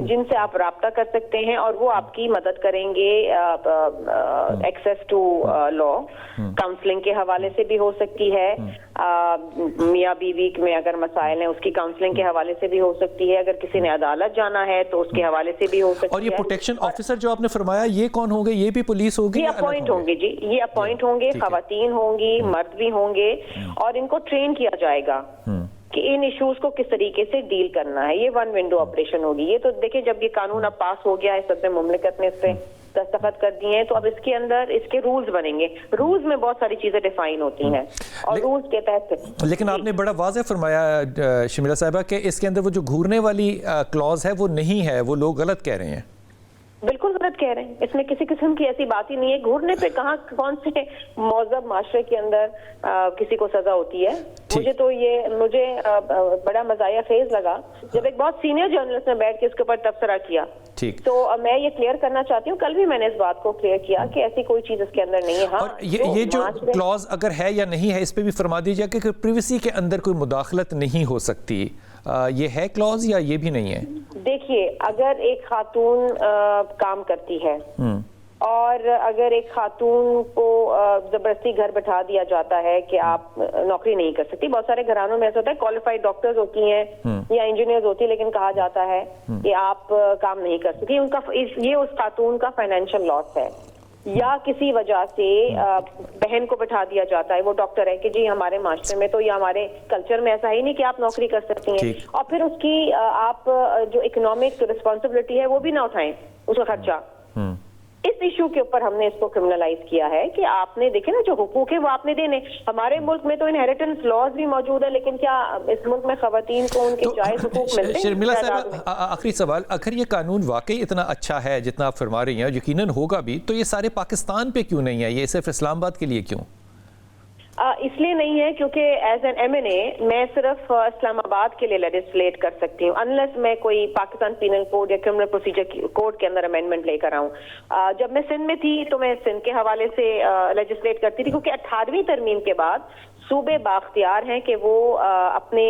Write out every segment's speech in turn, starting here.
جن سے آپ رابطہ کر سکتے ہیں اور وہ آپ کی مدد کریں گے ایکسیس ٹو لا. کاؤنسلنگ کے حوالے سے بھی ہو سکتی ہے, میاں بیوی میں اگر مسائل ہیں اس کی کاؤنسلنگ کے حوالے سے بھی ہو سکتی ہے, اگر کسی نے عدالت جانا ہے تو اس کے حوالے سے بھی ہو سکتی ہے. اور یہ پروٹیکشن آفیسر جو آپ نے فرمایا یہ کون ہوں گے؟ یہ بھی پولیس ہوگی؟ یہ اپوائنٹ ہوں گے جی, یہ اپوائنٹ ہوں گے, خواتین ہوں گی, مرد بھی ہوں گے, اور ان کو ٹرین کیا جائے گا کہ ان ایشوز کو کس طریقے سے ڈیل کرنا ہے. یہ ون ونڈو آپریشن ہوگی. یہ تو دیکھیں جب یہ قانون اب پاس ہو گیا ہے, صدر مملکت نے اس پہ دستخط کر دیے ہیں, تو اب اس کے اندر اس کے رولز بنیں گے. رولز میں بہت ساری چیزیں ڈیفائن ہوتی ہیں اور رولز کے تحت. لیکن آپ نے بڑا واضح فرمایا شمیلہ صاحبہ کہ اس کے اندر وہ جو گھورنے والی کلوز ہے وہ نہیں ہے, وہ لوگ غلط کہہ رہے ہیں. بالکل غلط کہہ رہے ہیں, اس میں کسی قسم کی ایسی بات ہی نہیں ہے. گھورنے پہ کہاں کون سے مہذب معاشرے کے اندر کسی کو سزا ہوتی ہے. مجھے بڑا مزاحیہ خیز لگا جب ایک بہت سینئر جرنلسٹ نے بیٹھ کے اس کے اوپر تبصرہ کیا. تو میں یہ کلیئر کرنا چاہتی ہوں, کل بھی میں نے اس بات کو کلیئر کیا کہ ایسی کوئی چیز اس کے اندر نہیں ہے. ہاں, یہ جو کلوز اگر ہے یا نہیں ہے اس پہ بھی فرما دیجیے کہ پریویسی کے اندر کوئی مداخلت نہیں ہو سکتی, یہ ہے کلوز یا یہ بھی نہیں ہے؟ دیکھیے, اگر ایک خاتون کام کرتی ہے اور اگر ایک خاتون کو زبردستی گھر بٹھا دیا جاتا ہے کہ آپ نوکری نہیں کر سکتی, بہت سارے گھرانوں میں ایسا ہوتا ہے کوالیفائڈ ڈاکٹرز ہوتی ہیں یا انجینئرز ہوتی ہیں, لیکن کہا جاتا ہے کہ آپ کام نہیں کر سکتی. یہ اس خاتون کا فائنینشیل لاس ہے. یا کسی وجہ سے بہن کو بٹھا دیا جاتا ہے, وہ ڈاکٹر ہے, کہ جی ہمارے معاشرے میں تو یا ہمارے کلچر میں ایسا ہی نہیں کہ آپ نوکری کر سکتی ہیں, اور پھر اس کی آپ جو اکنامک رسپانسبلٹی ہے وہ بھی نہ اٹھائیں اس کا خرچہ. اس ایشو کے اوپر ہم نے اس کو کرمنلائز کیا ہے کہ آپ نے دیکھیں نا جو حقوق ہے وہ آپ نے دینے. ہمارے ملک میں تو انہیریٹنس لاز بھی موجود ہے, لیکن کیا اس ملک میں خواتین کو ان کے جائز حقوق ملتے ہیں؟ شرمیلا صاحب, آخری سوال, اگر یہ قانون واقعی اتنا اچھا ہے جتنا آپ فرما رہی ہیں, یقیناً ہوگا بھی, تو یہ سارے پاکستان پہ کیوں نہیں ہے, یہ صرف اسلام آباد کے لیے کیوں؟ اس لیے نہیں ہے کیونکہ ایز این ایم این اے میں صرف اسلام آباد کے لیے لیجسلیٹ کر سکتی ہوں, انلیس میں کوئی پاکستان پینل کوڈ یا کرمنل پروسیجر کوڈ کے اندر امینڈمنٹ لے کر آؤں. جب میں سندھ میں تھی تو میں سندھ کے حوالے سے لیجسلیٹ کرتی تھی, کیونکہ 18ویں ترمیم کے بعد صوبے باختیار ہیں کہ وہ اپنے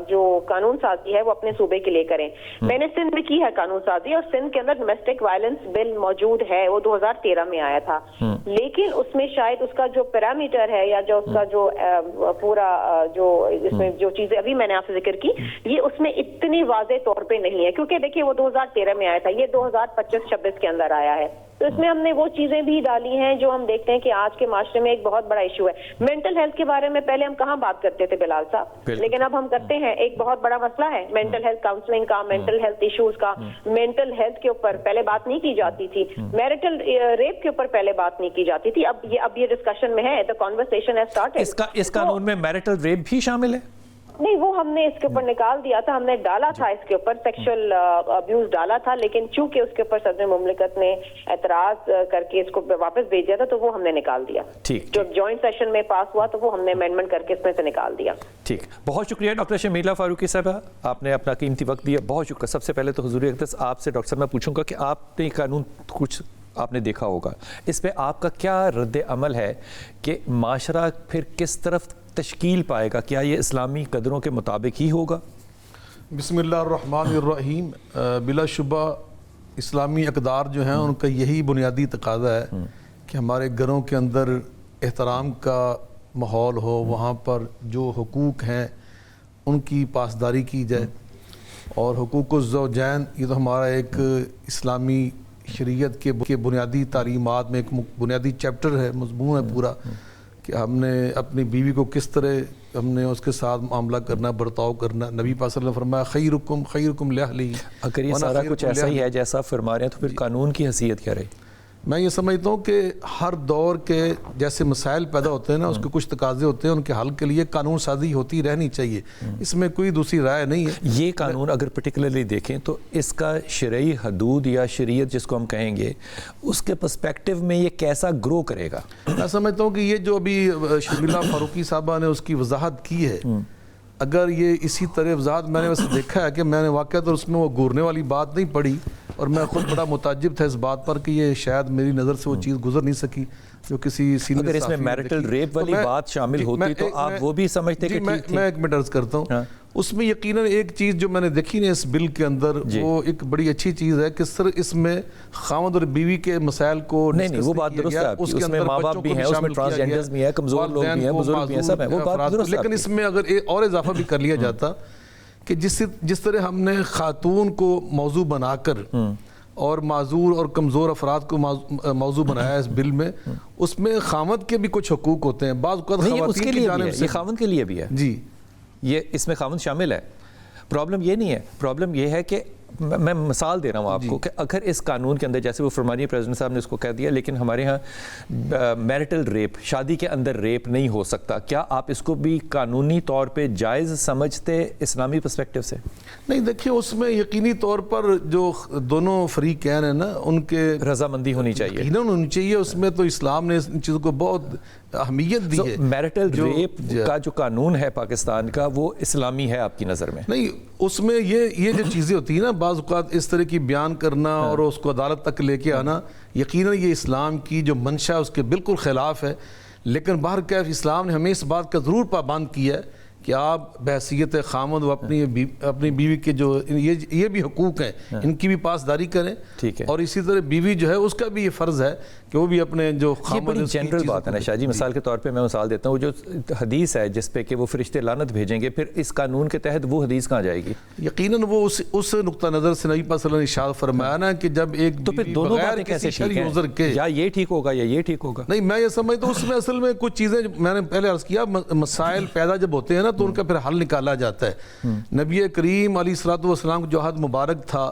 جو قانون سازی ہے وہ اپنے صوبے کے لیے کریں. میں نے سندھ میں کی ہے قانون سازی, اور سندھ کے اندر ڈومیسٹک وائلنس بل موجود ہے, وہ 2013 میں آیا تھا, لیکن اس میں شاید اس کا جو پیرامیٹر ہے یا جو اس کا جو پورا جو اس میں جو چیزیں ابھی میں نے آپ سے ذکر کی, یہ اس میں اتنی واضح طور پہ نہیں ہے, کیونکہ دیکھیے وہ 2013 میں آیا تھا, یہ 2025-26 کے اندر آیا ہے. تو اس میں ہم نے وہ چیزیں بھی ڈالی ہیں جو ہم دیکھتے ہیں کہ آج کے معاشرے میں ایک بہت بڑا ایشو ہے. مینٹل ہیلتھ کے بارے میں پہلے ہم کہاں بات کرتے تھے بلال صاحب, لیکن اب ہم کرتے ہیں. ایک بہت بڑا مسئلہ ہے مینٹل ہیلتھ کاؤنسلنگ کا, مینٹل ہیلتھ ایشوز کا. مینٹل ہیلتھ کے اوپر پہلے بات نہیں کی جاتی تھی, میرٹل ریپ کے اوپر پہلے بات نہیں کی جاتی تھی, اب یہ ڈسکشن میں ہے. The conversation has started. اس قانون میں میرٹل ریپ بھی شامل ہے؟ نہیں, وہ ہم نے اس کے اوپر نکال دیا تھا, ہم نے ڈالا تھا اس کے اوپر سیکشل ابیوز ڈالا تھا, لیکن چونکہ اس کے اوپر صدر مملکت نے اعتراض کر کے اس کو واپس بھیج دیا تھا تو وہ ہم نے نکال دیا. جو جوائنٹ سیشن میں پاس ہوا تو وہ ہم نے امینڈمنٹ کر کے اس میں سے نکال دیا. ٹھیک, بہت شکریہ ڈاکٹر شمیلہ فاروقی صاحبہ, آپ نے اپنا قیمتی وقت دیا, بہت شکریہ. سب سے پہلے تو حضور اقدس آپ سے ڈاکٹر صاحب میں پوچھوں گا کہ آپ نے قانون کچھ آپ نے دیکھا ہوگا, اس پہ آپ کا کیا رد عمل ہے کہ معاشرہ پھر کس طرف تشکیل پائے گا؟ کیا یہ اسلامی قدروں کے مطابق ہی ہوگا؟ بسم اللہ الرحمن الرحیم. بلا شبہ اسلامی اقدار جو ہیں ان کا یہی بنیادی تقاضا ہے کہ ہمارے گھروں کے اندر احترام کا ماحول ہو, وہاں پر جو حقوق ہیں ان کی پاسداری کی جائے. اور حقوق الزوجین یہ تو ہمارا ایک اسلامی شریعت کے بنیادی تعلیمات میں ایک بنیادی چیپٹر ہے, مضمون ہے پورا, کہ ہم نے اپنی بیوی کو کس طرح ہم نے اس کے ساتھ معاملہ کرنا, برتاؤ کرنا. نبی پاک صلی اللہ علیہ وسلم نے فرمایا خیرکم لأہلہ. اگر یہ سارا کچھ ایسا ہی ہے جیسا فرما رہے ہیں تو پھر قانون کی حیثیت کیا رہے؟ میں یہ سمجھتا ہوں کہ ہر دور کے جیسے مسائل پیدا ہوتے ہیں نا, اس کے کچھ تقاضے ہوتے ہیں, ان کے حل کے لیے قانون سازی ہوتی رہنی چاہیے, اس میں کوئی دوسری رائے نہیں ہے. یہ قانون اگر پرٹیکولرلی دیکھیں تو اس کا شرعی حدود یا شریعت جس کو ہم کہیں گے اس کے پرسپیکٹو میں یہ کیسا گرو کرے گا؟ میں سمجھتا ہوں کہ یہ جو ابھی شمیلہ فاروقی صاحبہ نے اس کی وضاحت کی ہے, اگر یہ اسی طرح وضاحت میں نے ویسے دیکھا ہے کہ میں نے واقعات اور اس میں وہ گورنے والی بات نہیں پڑھی, اور میں خود بڑا متعجب تھا اس بات پر کہ یہ شاید میری نظر سے وہ چیز گزر نہیں سکی جو کسی سینئر. اگر اس میں میرٹل ریپ والی بات شامل ہوتی تو آپ وہ بھی سمجھتے کہ ٹھیک تھی. میں ایک منٹ عرض کرتا ہوں, اس میں یقیناً ایک چیز جو میں نے دیکھی نا اس بل کے اندر وہ ایک بڑی اچھی چیز ہے کہ سر اس میں خاوند اور بیوی کے مسائل کو نہیں وہ بات درست ہے، اس کے اندر ماں باپ بھی ہیں، اس میں ٹرانسجینڈرز بھی ہیں، کمزور لوگ بھی ہیں، بزرگ بھی ہیں، سب ہیں، وہ بات درست ہے. لیکن اس میں اگر اور اضافہ بھی کر لیا جاتا کہ جس طرح ہم نے خاتون کو موضوع بنا کر اور معذور اور کمزور افراد کو موضوع بنایا اس بل میں، اس میں خاوند کے بھی کچھ حقوق ہوتے ہیں، بعض اوقات خواتین کی جانب سے خاوند کے لیے بھی ہے جی، یہ اس میں خاوند شامل ہے. پرابلم یہ نہیں ہے، پرابلم یہ ہے کہ میں مثال دے رہا ہوں آپ کو کہ اگر اس قانون کے اندر جیسے وہ فرمانی پریزیڈنٹ صاحب نے اس کو کہہ دیا لیکن ہمارے ہاں میرٹل ریپ، شادی کے اندر ریپ نہیں ہو سکتا، کیا آپ اس کو بھی قانونی طور پہ جائز سمجھتے اسلامی پرسپیکٹیو سے؟ نہیں دیکھیے اس میں یقینی طور پر جو دونوں فریقین ہیں نا ان کے رضامندی ہونی چاہیے، یقیناً ہونی چاہیے. اس میں تو اسلام نے ان چیزوں کو بہت اہمیت دی ہے. میرٹل ریپ کا جو قانون ہے پاکستان کا وہ اسلامی ہے آپ کی نظر میں؟ نہیں، اس میں یہ جو چیزیں ہوتی ہیں نا بعض اوقات اس طرح کی بیان کرنا اور اس کو عدالت تک لے کے آنا، یقیناً یہ اسلام کی جو منشا ہے اس کے بالکل خلاف ہے. لیکن بہرکیف اسلام نے ہمیں اس بات کا ضرور پابند کیا ہے کہ آپ بحیثیت خامد و اپنی بیوی کے جو یہ بھی حقوق ہیں ان کی بھی پاسداری کریں، اور اسی طرح بیوی جو ہے اس کا بھی یہ فرض ہے کہ وہ بھی اپنے جو خامد. یہ بڑی جنرل بات ہے نا شاہ جی. مثال کے طور پہ میں مثال دیتا ہوں، جو حدیث ہے جس پہ کہ وہ فرشتے لعنت بھیجیں گے، پھر اس قانون کے تحت وہ حدیث کہاں جائے گی؟ یقیناً وہ اس نقطہ نظر سے نبی پاک صلی اللہ علیہ وسلم نے ارشاد فرمایا نا کہ جب ایک تو پھر دونوں باتیں کیسے ٹھیک ہیں، یا یہ ٹھیک ہوگا یا یہ ٹھیک ہوگا؟ نہیں میں یہ سمجھتا ہوں اس میں اصل میں کچھ چیزیں میں نے پہلے عرض کیا مسائل پیدا جب ہوتے ہیں نا تو ان کا پھر حل نکالا جاتا ہے. نبی کریم علیہ الصلوۃ والسلام جو عہد مبارک تھا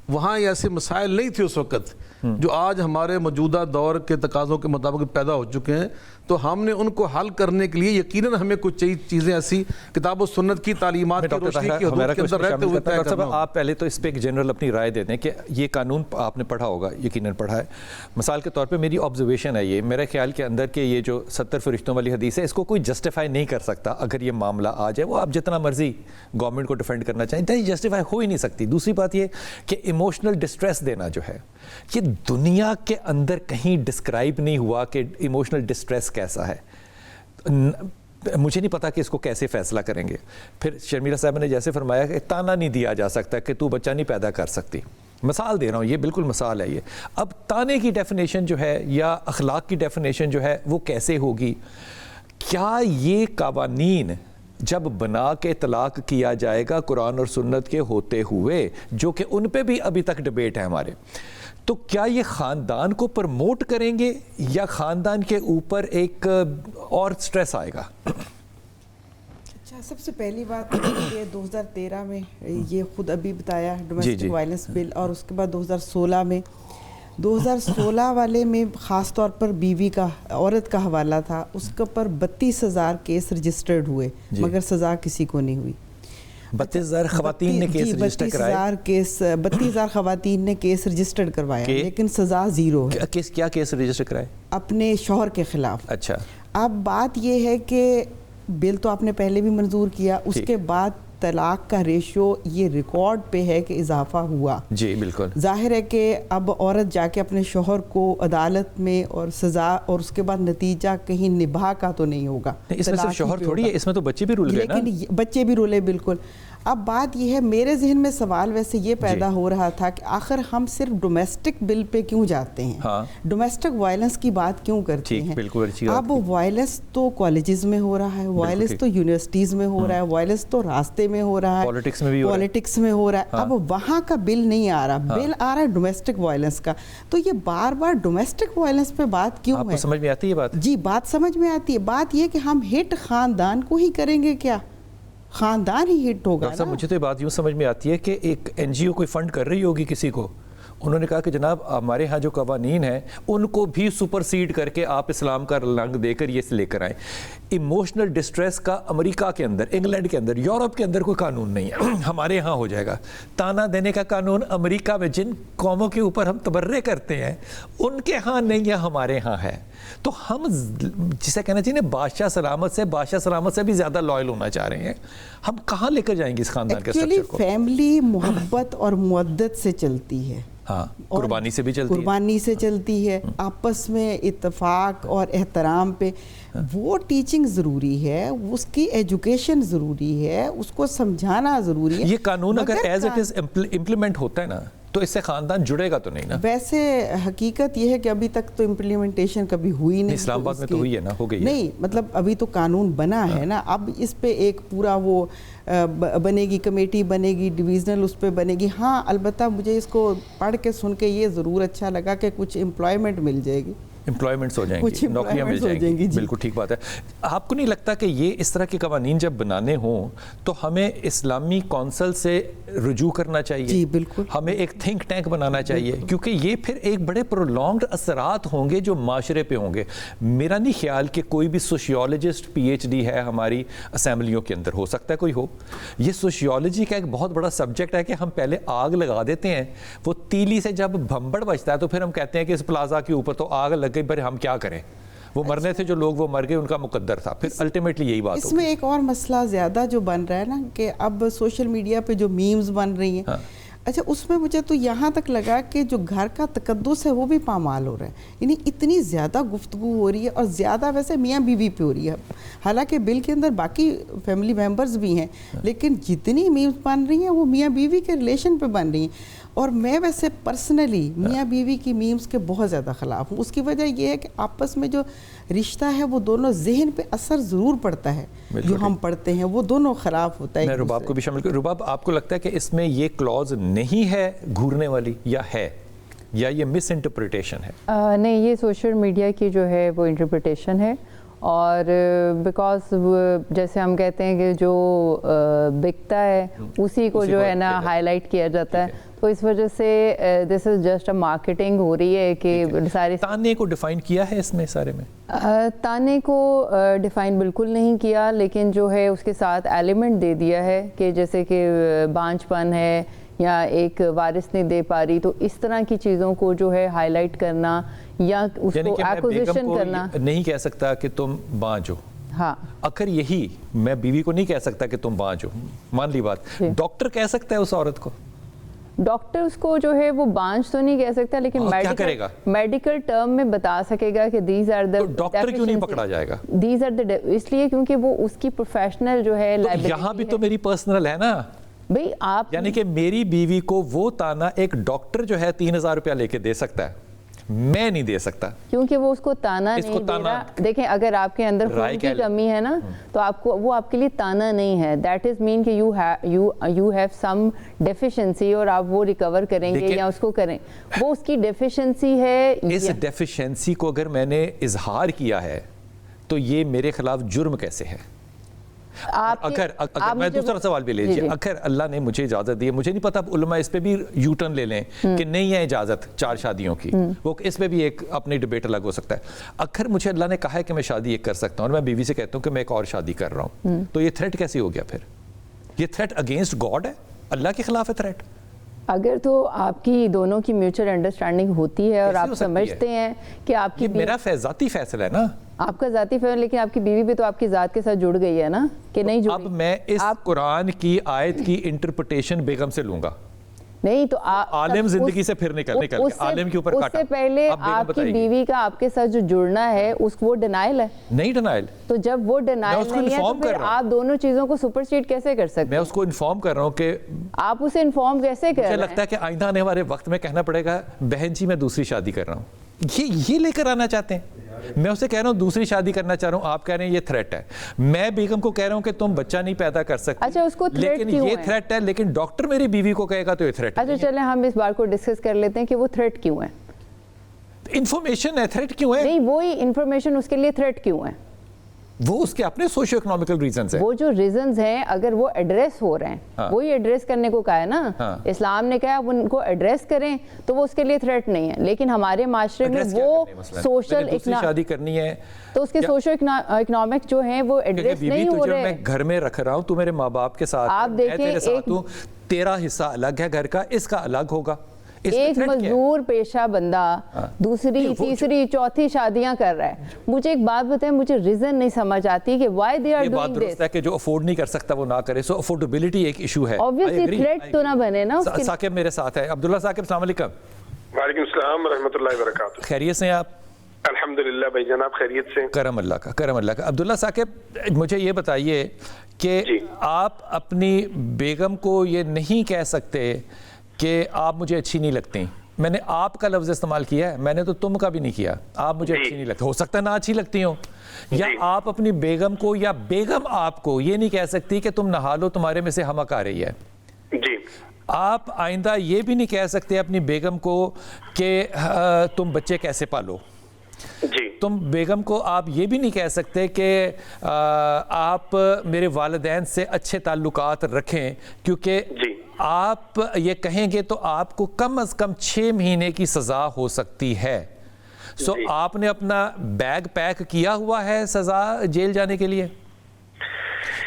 وہاں ایسے مسائل نہیں تھے اس وقت جو آج ہمارے موجودہ دور کے تقاضوں کے مطابق پیدا ہو چکے ہیں. تو ہم نے ان کو حل کرنے کے لیے یقیناً ہمیں کچھ چیزیں ایسی کتاب و سنت کی تعلیمات کی روشنی کی حدود کے اندر رہتے ہوئے طے کرنا. آپ پہلے تو اس پہ ایک جنرل اپنی رائے دے دیں کہ یہ قانون آپ نے پڑھا ہوگا، یقیناً پڑھا ہے. مثال کے طور پہ میری آبزرویشن ہے یہ میرے خیال کے اندر کہ یہ جو 70 فرشتوں والی حدیث ہے اس کو کوئی جسٹیفائی نہیں کر سکتا. اگر یہ معاملہ آ جائے وہ آپ جتنا مرضی گورنمنٹ کو ڈیفینڈ کرنا چاہیں یہ جسٹیفائی ہو ہی نہیں سکتی. دوسری بات یہ کہ ایموشنل ڈسٹریس دینا جو ہے یہ دنیا کے اندر کہیں ڈسکرائب نہیں ہوا کہ ایموشنل ڈسٹریس کیسا ہے. مجھے نہیں پتا کہ اس کو کیسے فیصلہ کریں گے. پھر شرمیلا صاحب نے جیسے فرمایا کہ تانا نہیں دیا جا سکتا کہ تو بچہ نہیں پیدا کر سکتی. مثال دے رہا ہوں، یہ بالکل مثال ہے یہ. اب تانے کی ڈیفینیشن جو ہے یا اخلاق کی ڈیفینیشن جو ہے وہ کیسے ہوگی؟ کیا یہ قوانین جب بنا کے طلاق کیا جائے گا قرآن اور سنت کے ہوتے ہوئے، جو کہ ان پہ بھی ابھی تک ڈبیٹ ہے ہمارے، تو کیا یہ خاندان کو پرموٹ کریں گے یا خاندان کے اوپر ایک اور سٹریس آئے گا؟ اچھا، سب سے پہلی بات یہ 2013 میں یہ خود ابھی بتایا ڈومیسٹک وائلنس بل، اور اس کے بعد 2016 میں 2016 والے میں خاص طور پر بیوی کا عورت کا حوالہ تھا، اس کے اوپر 32,000 کیس رجسٹرڈ ہوئے مگر سزا کسی کو نہیں ہوئی. 32,000 خواتین نے کیس رجسٹر کرائے. 32,000 خواتین نے کیس رجسٹر کروایا لیکن سزا زیرو ہے. کیا کیس رجسٹر کرائے؟ اپنے شوہر کے خلاف. اچھا، اب بات یہ ہے کہ بل تو آپ نے پہلے بھی منظور کیا، اس کے بعد طلاق کا ریشو یہ ریکارڈ پہ ہے کہ اضافہ ہوا. جی بالکل. ظاہر ہے کہ اب عورت جا کے اپنے شوہر کو عدالت میں اور سزا اور اس کے بعد نتیجہ کہیں نبھا کا تو نہیں ہوگا. اس میں صرف شوہر تھوڑی ہے، اس میں تو بچے بھی رول گئے نا. لیکن بچے بھی رولے بالکل. اب بات یہ ہے میرے ذہن میں سوال ویسے یہ پیدا ہو رہا تھا کہ آخر ہم صرف ڈومیسٹک بل پہ کیوں جاتے ہیں، ڈومیسٹک وائلنس کی بات کیوں کرتے ہیں؟ اب وائلنس تو کالجز میں ہو رہا ہے، وائلنس تو یونیورسٹیز میں ہو رہا ہے، وائلنس تو راستے میں ہو رہا ہے، پولیٹکس میں ہو رہا ہے. اب وہاں کا بل نہیں آ رہا، بل آ رہا ہے ڈومیسٹک وائلنس کا. تو یہ بار بار ڈومیسٹک وائلنس پہ بات کیوں ہے؟ آپ کو سمجھ میں آتی ہے بات؟ جی بات سمجھ میں آتی ہے. بات یہ کہ ہم ہٹ خاندان کو ہی کریں گے، کیا خاندان ہی ہٹ ہوگا؟ ڈاکٹر صاحب مجھے تو یہ بات یوں سمجھ میں آتی ہے کہ ایک این جی او کوئی فنڈ کر رہی ہوگی کسی کو، انہوں نے کہا کہ جناب ہمارے ہاں جو قوانین ہیں ان کو بھی سپر سیڈ کر کے آپ اسلام کا رنگ دے کر یہ لے کر آئیں. ایموشنل ڈسٹریس کا امریکہ کے اندر، انگلینڈ کے اندر، یورپ کے اندر کوئی قانون نہیں ہے، ہمارے ہاں ہو جائے گا. تانا دینے کا قانون امریکہ میں جن قوموں کے اوپر ہم تبرے کرتے ہیں ان کے ہاں نہیں ہے، ہمارے ہاں ہے. تو ہم جسے کہنا چاہیے بادشاہ سلامت سے بھی زیادہ لائل ہونا چاہ رہے ہیں. ہم کہاں لے کر جائیں گے اس خاندان کے اسٹرکچر کو؟ فیملی محبت اور مودت سے چلتی ہے. ہاں قربانی سے بھی چلتی ہے, قربانی سے چلتی ہے, آپس میں اتفاق اور احترام پہ. وہ ٹیچنگ ضروری ہے, اس کی ایجوکیشن ضروری ہے, اس کو سمجھانا ضروری ہے. یہ قانون اگر ایز اٹ از امپلیمنٹ ہوتا ہے نا تو اس سے خاندان جڑے گا تو نہیں نا. ویسے حقیقت یہ ہے کہ ابھی تک تو امپلیمنٹیشن کبھی ہوئی نہیں. اسلام آباد میں تو ہوئی ہے نا, ہو گئی ہے. نہیں مطلب ابھی تو قانون بنا ہے نا, اب اس پہ ایک پورا وہ بنے گی, کمیٹی بنے گی, ڈویژنل اس پہ بنے گی. ہاں البتہ مجھے اس کو پڑھ کے سن کے یہ ضرور اچھا لگا کہ کچھ امپلائمنٹ مل جائے گی, امپلائمنٹس ہو جائیں گی, نوکریاں مل جائیں گی. بالکل ٹھیک بات ہے. آپ کو نہیں لگتا کہ یہ اس طرح کے قوانین جب بنانے ہوں تو ہمیں اسلامی کونسل سے رجوع کرنا چاہیے؟ جی بالکل. ہمیں ایک تھنک ٹینک بنانا چاہیے, کیونکہ یہ پھر ایک بڑے پرولونگڈ اثرات ہوں گے جو معاشرے پہ ہوں گے. میرا نہیں خیال کہ کوئی بھی سوشیولوجسٹ پی ایچ ڈی ہے ہماری اسمبلیوں کے اندر, ہو سکتا ہے کوئی ہو. یہ سوشیولوجی کا ایک بہت بڑا سبجیکٹ ہے کہ ہم پہلے آگ لگا دیتے ہیں, وہ تیلی سے جب بھمبڑ بجتا ہے تو پھر ہم کہتے ہیں کہ اس پلازا کے اوپر تو آگ لگ گئی, پر ہم کیا کریں, وہ مرنے تھے جو لوگ وہ مر گئے, ان کا مقدر تھا. پھر الٹیمیٹلی یہی بات اس میں ایک اور مسئلہ زیادہ جو بن رہا ہے نا کہ اب سوشل میڈیا پہ جو میمز بن رہی ہیں, اچھا اس میں مجھے تو یہاں تک لگا کہ جو گھر کا تقدس ہے وہ بھی پامال ہو رہا ہے. یعنی اتنی زیادہ گفتگو ہو رہی ہے, اور زیادہ ویسے میاں بیوی پہ ہو رہی ہے. حالانکہ بل کے اندر باقی فیملی ممبرز بھی ہیں, لیکن جتنی میمز بن رہی ہیں وہ میاں بیوی کے ریلیشن پہ بن رہی ہیں. اور میں ویسے پرسنلی میاں بیوی کی میمز کے بہت زیادہ خلاف ہوں. اس کی وجہ یہ ہے کہ آپس میں جو رشتہ ہے وہ دونوں ذہن پہ اثر ضرور پڑتا ہے, جو ہم پڑھتے ہیں وہ دونوں خراب ہوتا ہے. میں رباب کو بھی شامل کروں. رباب, آپ کو لگتا ہے کہ اس میں یہ کلوز نہیں ہے گھورنے والی, یا ہے, یا یہ مس انٹرپریٹیشن ہے؟ نہیں, یہ سوشل میڈیا کی جو ہے وہ انٹرپریٹیشن ہے. اور بیکاز جیسے ہم کہتے ہیں کہ جو بکتا ہے اسی کو جو ہے نا ہائی لائٹ کیا جاتا ہے, تو اس وجہ سے دس از جسٹ اے مارکیٹنگ ہو رہی ہے کہ سارے. تانے کو ڈیفائن کیا ہے اس میں سارے میں؟ تانے کو ڈیفائن بالکل نہیں کیا, لیکن جو ہے اس کے ساتھ ایلیمنٹ دے دیا ہے کہ جیسے کہ بانجھ پن ہے یا ایک وارث نہیں دے پا رہی, تو اس طرح کی چیزوں کو جو ہے ہائی لائٹ کرنا یا اس کو ایکوزیشن کرنا. نہیں کہہ سکتا کہ تم بانجھ ہو, ہاں اگر یہی میں بیوی کو نہیں کہہ سکتا کہ تم بانجھ ہو, مان لی بات, ڈاکٹر کہہ سکتا ہے اس عورت کو؟ ڈاکٹر اس کو جو ہے وہ بانجھ تو نہیں کہہ سکتا, لیکن میڈیکل ٹرم میں بتا سکے گا کہ دیز آر دا. ڈاکٹر کیوں نہیں پکڑا جائے گا؟ دیز آر دا, اس لیے کیونکہ وہ اس کی پروفیشنل جو ہے لائبلٹی. یہاں بھی تو میری پرسنل ہے نا بھئی, آپ یعنی کہ میری بیوی کو وہ تانا ایک ڈاکٹر جو ہے 3000 روپیہ لے کے دے سکتا ہے, میں نہیں دے سکتا, کیونکہ وہ اس کو تانا نہیں دے رہا. دیکھیں اگر آپ کے اندر خون کی کمی ہے نا تو آپ کو وہ آپ کے لیے تانا نہیں ہے. دیٹ از مین کہ یو ہیو سم ڈیفیشنسی, اور آپ وہ ریکور کریں گے یا اس کو کریں, وہ اس کی ڈیفیشنسی ہے. اس ڈیفیشنسی کو اگر میں نے اظہار کیا ہے تو یہ میرے خلاف جرم کیسے ہے؟ اگر میں دوسرا سوال بھی لیجیے, اگر اللہ نے مجھے اجازت دی ہے, مجھے نہیں پتا علماء اس پہ بھی یو ٹرن لے لیں کہ نہیں ہے اجازت 4 شادیوں کی, وہ اس پہ بھی ایک اپنی ڈیبیٹ الگ ہو سکتا ہے. اگر مجھے اللہ نے کہا ہے کہ میں شادی ایک کر سکتا ہوں اور میں بیوی سے کہتا ہوں کہ میں ایک اور شادی کر رہا ہوں, تو یہ تھریٹ کیسے ہو گیا پھر؟ یہ تھریٹ اگینسٹ گاڈ ہے, اللہ کے خلاف ہے تھریٹ. اگر تو آپ کی دونوں کی میوچل انڈرسٹینڈنگ ہوتی ہے اور آپ سمجھتے ہیں کہ آپ کی, میرا ذاتی فیصلہ ہے نا, آپ کا ذاتی فیصلہ, لیکن آپ کی بیوی بھی تو آپ کی ذات کے ساتھ جڑ گئی ہے نا, کہ نہیں جڑی؟ اب میں اس قرآن کی آیت کی انٹرپریٹیشن بیگم سے لوں گا. نہیں تو عالم زندگی سے پھر نکل عالم کے اوپر کاٹا. اس سے پہلے آپ کی بیوی کا آپ کے ساتھ جو جڑنا ہے اس وہ ڈینائل ہے. نہیں ڈینائل. تو جب وہ ڈینائل نہیں ہے تو پھر آپ دونوں چیزوں کو سپرسیڈ کیسے کر سکتے ہیں؟ میں اس کو انفارم کر رہا ہوں کہ آپ اسے انفارم کیسے کر رہے ہیں؟ مجھے لگتا ہے کہ آئندہ آنے والے وقت میں کہنا پڑے گا بہن جی میں دوسری شادی کر رہا ہوں, یہ لے کر آنا چاہتے ہیں. میں اسے کہہ رہا ہوں دوسری شادی کرنا چاہ رہا ہوں, آپ کہہ رہے ہیں یہ تھریٹ ہے. میں بیگم کو کہہ رہا ہوں کہ تم بچہ نہیں پیدا کر سکتے. اچھا اس کو لیکن یہ تھریٹ ہے, لیکن ڈاکٹر میری بیوی کو کہے گا تو یہ تھریٹ ہے. اچھا چلیں ہم اس بات کو ڈسکس کر لیتے ہیں کہ وہ تھریٹ کیوں ہے. انفارمیشن ہے, تھریٹ کیوں ہے؟ نہیں وہی انفارمیشن اس کے لیے تھریٹ کیوں ہے؟ وہ اس کے اپنے سوشو اکنامیکل ریزنز ہیں. وہ جو ریزنز ہیں اگر وہ ایڈریس ہو رہے ہیں, وہی ایڈریس کرنے کو کہا ہے نا اسلام نے, کہا ان کو ایڈریس کریں تو وہ اس کے لیے تھریٹ نہیں ہے. لیکن ہمارے معاشرے میں وہ سوشل شادی کرنی ہے تو اس کے سوشو اکنامک جو ہیں وہ ایڈریس نہیں ہو رہے. میں گھر میں رکھ رہا ہوں, تو میرے ماں باپ کے ساتھ, آپ دیکھیں تیرا حصہ الگ ہے گھر کا, اس کا الگ ہوگا. ایک مزدور پیشہ بندہ دوسری تیسری چوتھی شادیاں کر رہا ہے. مجھے ایک بات بتائیں, مجھے ریزن نہیں سمجھ آتی کہ why they are doing this. کہ جو افورڈ نہیں کر سکتا وہ نہ کرے, سو افورڈیبلٹی ایک ایشو ہے. obviously تھریٹ تو نہ بنے نا. ثاقب میرے ساتھ ہے. عبداللہ ثاقب, السلام علیکم. وعلیکم السلام ورحمۃ اللہ وبرکاتہ. خیریت سے ہیں آپ؟ الحمدللہ بھائی جناب خیریت سے. کرم اللہ کا، کرم اللہ کا. عبداللہ ثاقب مجھے یہ بتائیے کہ آپ اپنی بیگم کو یہ نہیں کہہ سکتے کہ آپ مجھے اچھی نہیں لگتی. میں نے آپ کا لفظ استعمال کیا ہے، میں نے تو تم کا بھی نہیں کیا. آپ مجھے اچھی نہیں لگتی، ہو سکتا ہے نہ اچھی لگتی ہوں. یا آپ اپنی بیگم کو یا بیگم آپ کو یہ نہیں کہہ سکتی کہ تم نہا لو، تمہارے میں سے حمق آ رہی ہے. جی. آپ آئندہ یہ بھی نہیں کہہ سکتے اپنی بیگم کو کہ تم بچے کیسے پالو. جی. تم بیگم کو آپ یہ بھی نہیں کہہ سکتے کہ آپ میرے والدین سے اچھے تعلقات رکھیں، کیونکہ آپ یہ کہیں گے تو آپ کو کم از کم 6 مہینے کی سزا ہو سکتی ہے. سو آپ نے اپنا بیگ پیک کیا ہوا ہے سزا جیل جانے کے لیے؟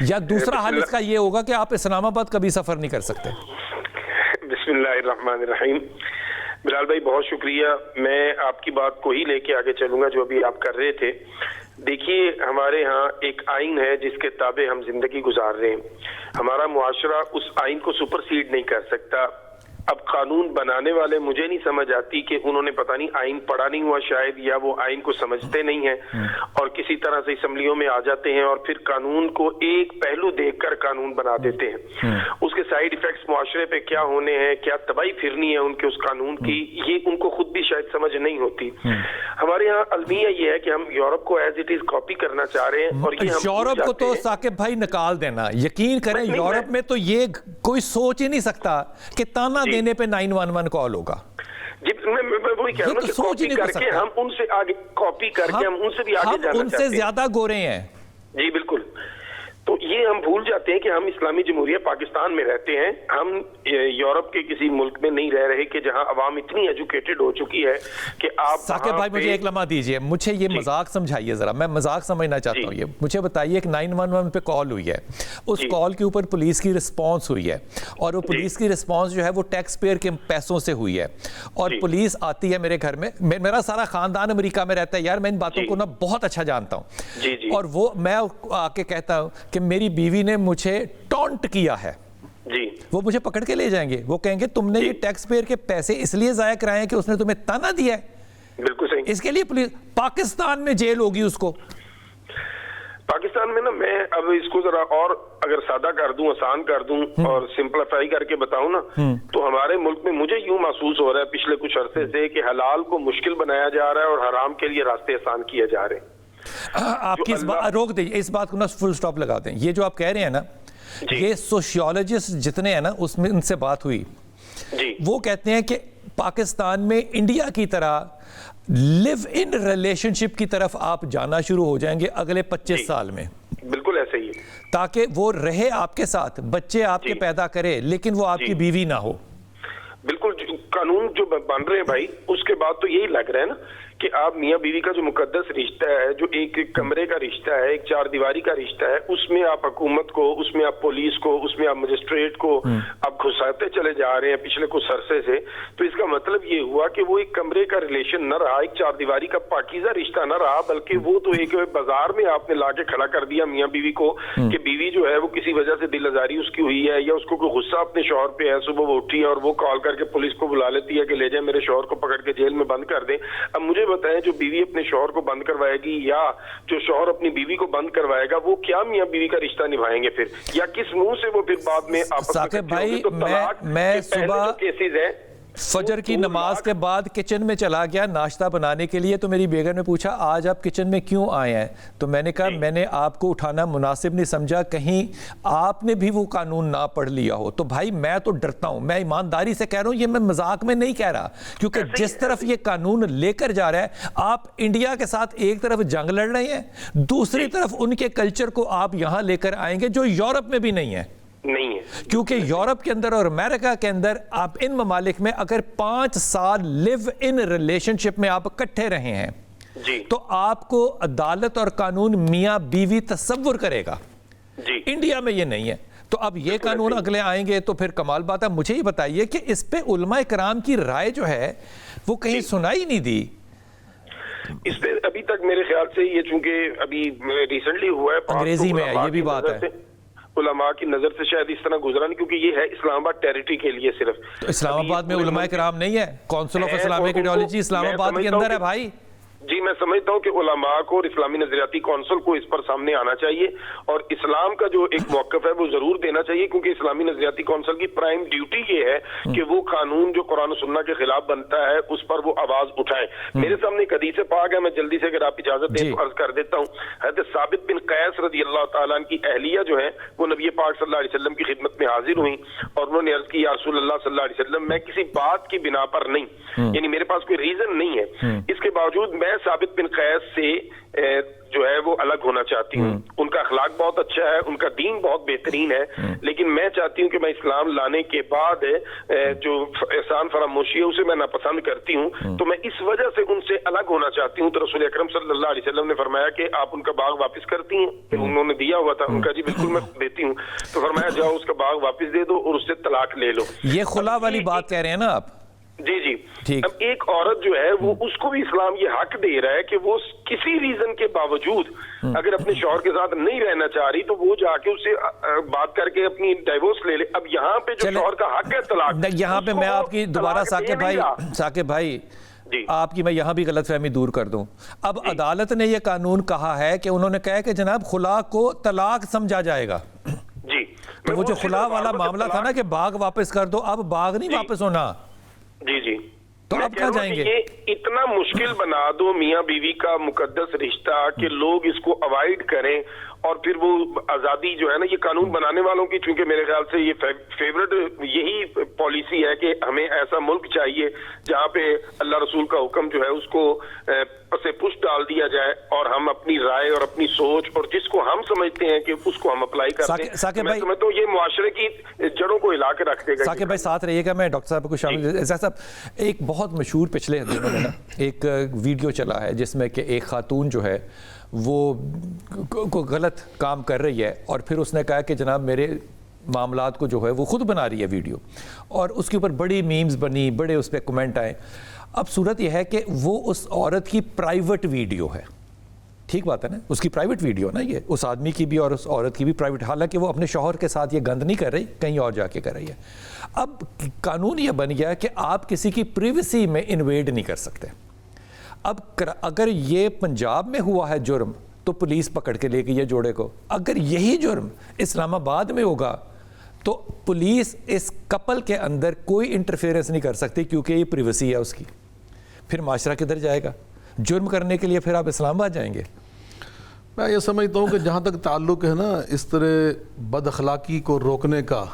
یا دوسرا حال اس کا یہ ہوگا کہ آپ اسلام آباد کبھی سفر نہیں کر سکتے؟ بسم اللہ الرحمن الرحیم. بلال بھائی بہت شکریہ. میں آپ کی بات کو ہی لے کے آگے چلوں گا جو ابھی آپ کر رہے تھے. دیکھیے ہمارے ہاں ایک آئین ہے جس کے تابع ہم زندگی گزار رہے ہیں. ہمارا معاشرہ اس آئین کو سپرسیڈ نہیں کر سکتا. اب قانون بنانے والے مجھے نہیں سمجھ آتی کہ انہوں نے پتہ نہیں آئین پڑھا نہیں ہوا شاید، یا وہ آئین کو سمجھتے نہیں ہیں اور کسی طرح سے اسمبلیوں میں آ جاتے ہیں اور پھر قانون کو ایک پہلو دیکھ کر قانون بنا دیتے ہیں. اس کے سائیڈ ایفیکٹس معاشرے پہ کیا ہونے ہیں، کیا تباہی پھرنی ہے ان کے اس قانون کی، یہ ان کو خود بھی شاید سمجھ نہیں ہوتی. ہمارے یہاں المیہ یہ ہے کہ ہم یورپ کو ایز اٹ از کاپی کرنا چاہ رہے ہیں. اور یہ یورپ کو تو ثاقب بھائی نکال دینا. یقین کریں یورپ میں تو یہ کوئی سوچ ہی نہیں سکتا کہ تانا دینے پہ 911 کال ہوگا. جی میں وہی کہہ رہا ہوں کہ کاپی کر کے ہم ان سے آگے کاپی کر کے ہم ان سے بھی آگے جانا چاہتے ہیں. ہم ان سے زیادہ گورے ہیں. جی بالکل. تو یہ ہم بھول جاتے ہیں کہ ہم اسلامی جمہوریہ پاکستان میں رہتے ہیں. ہم یورپ کے کسی ملک میں نہیں رہ رہے کہ جہاں عوام اتنی ایجوکیٹڈ ہو چکی ہے کہ آپ. ثاقب بھائی مجھے ایک لمحہ دیجئے، مجھے یہ مذاق سمجھائیے ذرا، میں مذاق سمجھنا چاہتا ہوں. یہ مجھے بتائیے ایک 911 پہ کال ہوئی ہے، اس کال کے اوپر پولیس کی رسپانس ہوئی ہے اور وہ پولیس کی رسپانس جو ہے وہ ٹیکس پیئر کے پیسوں سے ہوئی ہے اور پولیس آتی ہے میرے گھر میں. میرا سارا خاندان امریکہ میں رہتا ہے یار، میں ان باتوں کو نا بہت اچھا جانتا ہوں. اور وہ میں آ کے کہتا ہوں کہ میری بیوی نے مجھے ٹونٹ کیا ہے. وہ مجھے پکڑ کے لے جائیں گے، وہ کہیں گے تم نے یہ ٹیکس پیئر کے پیسے اس لیے ضائع کرائے ہیں کہ اس نے تمہیں تانا دیا ہے. بالکل صحیح. اس کے لیے پولیس پاکستان میں جیل ہوگی اس کو. پاکستان میں نا میں اب اس کو ذرا اور اگر سادہ کر دوں، آسان کر دوں اور سمپلیفائی کر کے بتاؤں نا تو ہمارے ملک میں مجھے یوں محسوس ہو رہا ہے پچھلے کچھ عرصے سے کہ حلال کو مشکل بنایا جا رہا ہے اور حرام کے لیے راستے آسان کیے جا رہے ہیں. آپ کی روک دیجیے اس بات کو نا فل سٹاپ لگا دیں. یہ جو آپ کہہ رہے ہیں نا یہ سوشیولوجسٹ جتنے ہیں نا اس میں ان سے بات ہوئی، وہ کہتے ہیں کہ پاکستان میں انڈیا کی طرح لیو ان ریلیشن شپ کی طرف آپ جانا شروع ہو جائیں گے اگلے 25 سال میں. بالکل ایسے ہی، تاکہ وہ رہے آپ کے ساتھ، بچے آپ کے پیدا کرے لیکن وہ آپ کی بیوی نہ ہو. بالکل. قانون جو بن رہے ہیں بھائی اس کے بعد تو یہی لگ رہا ہے نا کہ آپ میاں بیوی کا جو مقدس رشتہ ہے، جو ایک کمرے کا رشتہ ہے، ایک 4 دیواری کا رشتہ ہے، اس میں آپ حکومت کو، اس میں آپ پولیس کو، اس میں آپ مجسٹریٹ کو آپ گھساتے چلے جا رہے ہیں پچھلے کچھ عرصے سے. تو اس کا مطلب یہ ہوا کہ وہ ایک کمرے کا ریلیشن نہ رہا، ایک 4 دیواری کا پاکیزہ رشتہ نہ رہا، بلکہ وہ تو ایک بازار میں آپ نے لا کے کھڑا کر دیا میاں بیوی کو کہ بیوی جو ہے وہ کسی وجہ سے دل آزاری اس کی ہوئی ہے یا اس کو کوئی غصہ اپنے شوہر پہ ہے، صبح وہ اٹھی ہے اور وہ کال کر کے پولیس کو بلا لیتی ہے کہ لے جائیں میرے شوہر کو پکڑ کے جیل میں بند کر دیں. اب مجھے بتائیں جو بیوی اپنے شوہر کو بند کروائے گی یا جو شوہر اپنی بیوی کو بند کروائے گا وہ کیا میاں بیوی کا رشتہ نبھائیں گے پھر، یا کس منہ سے وہ پھر بعد میں آپس میں. ثاقب بھائی میں صبح کیسز ہیں فجر کی نماز کے بعد کچن میں چلا گیا ناشتہ بنانے کے لیے، تو میری بیگم نے پوچھا آج آپ کچن میں کیوں آئے ہیں؟ تو میں نے کہا میں نے آپ کو اٹھانا مناسب نہیں سمجھا، کہیں آپ نے بھی وہ قانون نہ پڑھ لیا ہو. تو بھائی میں تو ڈرتا ہوں، میں ایمانداری سے کہہ رہا ہوں، یہ میں مذاق میں نہیں کہہ رہا، کیونکہ جس طرف یہ قانون لے کر جا رہا ہے، آپ انڈیا کے ساتھ ایک طرف جنگ لڑ رہے ہیں، دوسری طرف ان کے کلچر کو آپ یہاں لے کر آئیں گے جو یورپ میں بھی نہیں ہے. کیونکہ یورپ کے اندر اور امریکہ کے اندر آپ ان ممالک میں اگر 5 سال لیو ان ریلیشن شپ میں آپ اکٹھے رہے ہیں تو آپ کو عدالت اور قانون میاں بیوی تصور کرے گا. انڈیا میں یہ نہیں ہے. تو اب یہ قانون اگلے آئیں گے تو پھر کمال بات ہے. مجھے یہ بتائیے کہ اس پہ علماء کرام کی رائے جو ہے وہ کہیں سنائی نہیں دی. اس پہ ابھی تک میرے خیال سے یہ چونکہ ابھی ریسنٹلی ہوا ہے، انگریزی میں ہے، یہ بھی بات ہے. علماء کی نظر سے شاید اس طرح گزرا نہیں، کیونکہ یہ ہے اسلام آباد ٹیریٹری کے لیے صرف. تو اسلام آباد میں علماء کرام نہیں ہے؟ کونسل آف اسلامک ایڈیالوجی اسلام آباد کے اندر ہے بھائی. جی میں سمجھتا ہوں کہ علماء کو اور اسلامی نظریاتی کونسل کو اس پر سامنے آنا چاہیے اور اسلام کا جو ایک موقف ہے وہ ضرور دینا چاہیے، کیونکہ اسلامی نظریاتی کونسل کی پرائم ڈیوٹی یہ ہے کہ وہ قانون جو قرآن و سنت کے خلاف بنتا ہے اس پر وہ آواز اٹھائے. میرے سامنے ایک حدیث پاک ہے، میں جلدی سے اگر آپ اجازت دیں تو عرض کر دیتا ہوں. حضرت ثابت بن قیس رضی اللہ تعالیٰ عنہ کی اہلیہ جو ہے وہ نبی پاک صلی اللہ علیہ وسلم کی خدمت میں حاضر ہوئی اور انہوں نے عرض کی یا رسول اللہ صلی اللہ علیہ وسلم میں کسی بات کی بنا پر نہیں، یعنی میرے پاس کوئی ریزن نہیں ہے، اس کے باوجود میں ثابت بن قیس سے جو ہے وہ الگ ہونا چاہتی ہوں. ان کا اخلاق بہت اچھا ہے، ان کا دین بہت بہترین ہے، لیکن میں چاہتی ہوں کہ میں اسلام لانے کے بعد جو احسان فراموشی ہے اسے میں ناپسند کرتی ہوں، تو میں اس وجہ سے ان سے الگ ہونا چاہتی ہوں. تو رسول اکرم صلی اللہ علیہ وسلم نے فرمایا کہ آپ ان کا باغ واپس کرتی ہیں؟ کہ انہوں نے دیا ہوا تھا. ان کا جی بالکل میں دیتی ہوں. تو فرمایا جاؤ اس کا باغ واپس دے دو اور اس سے طلاق لے لو. یہ خلا والی بات کہہ رہے ہیں نا آپ؟ جی جی. اب ایک عورت جو ہے وہ اس کو بھی اسلام یہ حق دے رہا ہے کہ وہ کسی ریزن کے باوجود اگر اپنے شوہر کے ساتھ نہیں رہنا چاہ رہی تو وہ جا کے اس سے بات کر کے اپنی ڈائیورس لے لے. اب یہاں پہ جو شوہر کا حق ہے طلاق، یہاں پہ میں آپ کی دوبارہ ثاقب بھائی آپ کی میں یہاں بھی غلط فہمی دور کر دوں. اب عدالت نے یہ قانون کہا ہے کہ انہوں نے کہا کہ جناب خلا کو طلاق سمجھا جائے گا. جی تو وہ جو خلا والا معاملہ تھا نا کہ باغ واپس کر دو، اب باغ نہیں واپس ہونا. جی جی. تو اب کہاں جائیں گے؟ یہ اتنا مشکل بنا دو میاں بیوی کا مقدس رشتہ کہ لوگ اس کو اوائڈ کریں اور پھر وہ آزادی جو ہے نا، یہ قانون بنانے والوں کی چونکہ میرے خیال سے یہ فیورٹ یہی پالیسی ہے کہ ہمیں ایسا ملک چاہیے جہاں پہ اللہ رسول کا حکم جو ہے اس کو پسے پش ڈال دیا جائے اور ہم اپنی رائے اور اپنی سوچ اور جس کو ہم سمجھتے ہیں کہ اس کو ہم اپلائی کرتے ہیں. میں سمجھتا ہوں یہ معاشرے کی جڑوں کو ہلا کے رکھ دے گا. ثاقب بھائی ساتھ رہیے گا، میں ڈاکٹر صاحب کو شامل. صاحب ایک بہت مشہور پچھلے دنوں میں نا ایک ویڈیو چلا ہے جس میں کہ ایک خاتون جو ہے وہ کو غلط کام کر رہی ہے اور پھر اس نے کہا کہ جناب میرے معاملات کو جو ہے وہ خود بنا رہی ہے ویڈیو، اور اس کے اوپر بڑی میمز بنی، بڑے اس پہ کمنٹ آئے. اب صورت یہ ہے کہ وہ اس عورت کی پرائیویٹ ویڈیو ہے، ٹھیک بات ہے نا، اس کی پرائیویٹ ویڈیو نا، یہ اس آدمی کی بھی اور اس عورت کی بھی پرائیویٹ، حالانکہ وہ اپنے شوہر کے ساتھ یہ گند نہیں کر رہی، کہیں اور جا کے کر رہی ہے. اب قانون یہ بن گیا کہ آپ کسی کی پریویسی میں انویڈ نہیں کر سکتے. اب اگر یہ پنجاب میں ہوا ہے جرم تو پولیس پکڑ کے لے گئی ہے جوڑے کو. اگر یہی جرم اسلام آباد میں ہوگا تو پولیس اس کپل کے اندر کوئی انٹرفیئرنس نہیں کر سکتی کیونکہ یہ پریویسی ہے اس کی. پھر معاشرہ کدھر جائے گا؟ جرم کرنے کے لیے پھر آپ اسلام آباد جائیں گے. میں یہ سمجھتا ہوں کہ جہاں تک تعلق ہے نا اس طرح بد اخلاقی کو روکنے کا،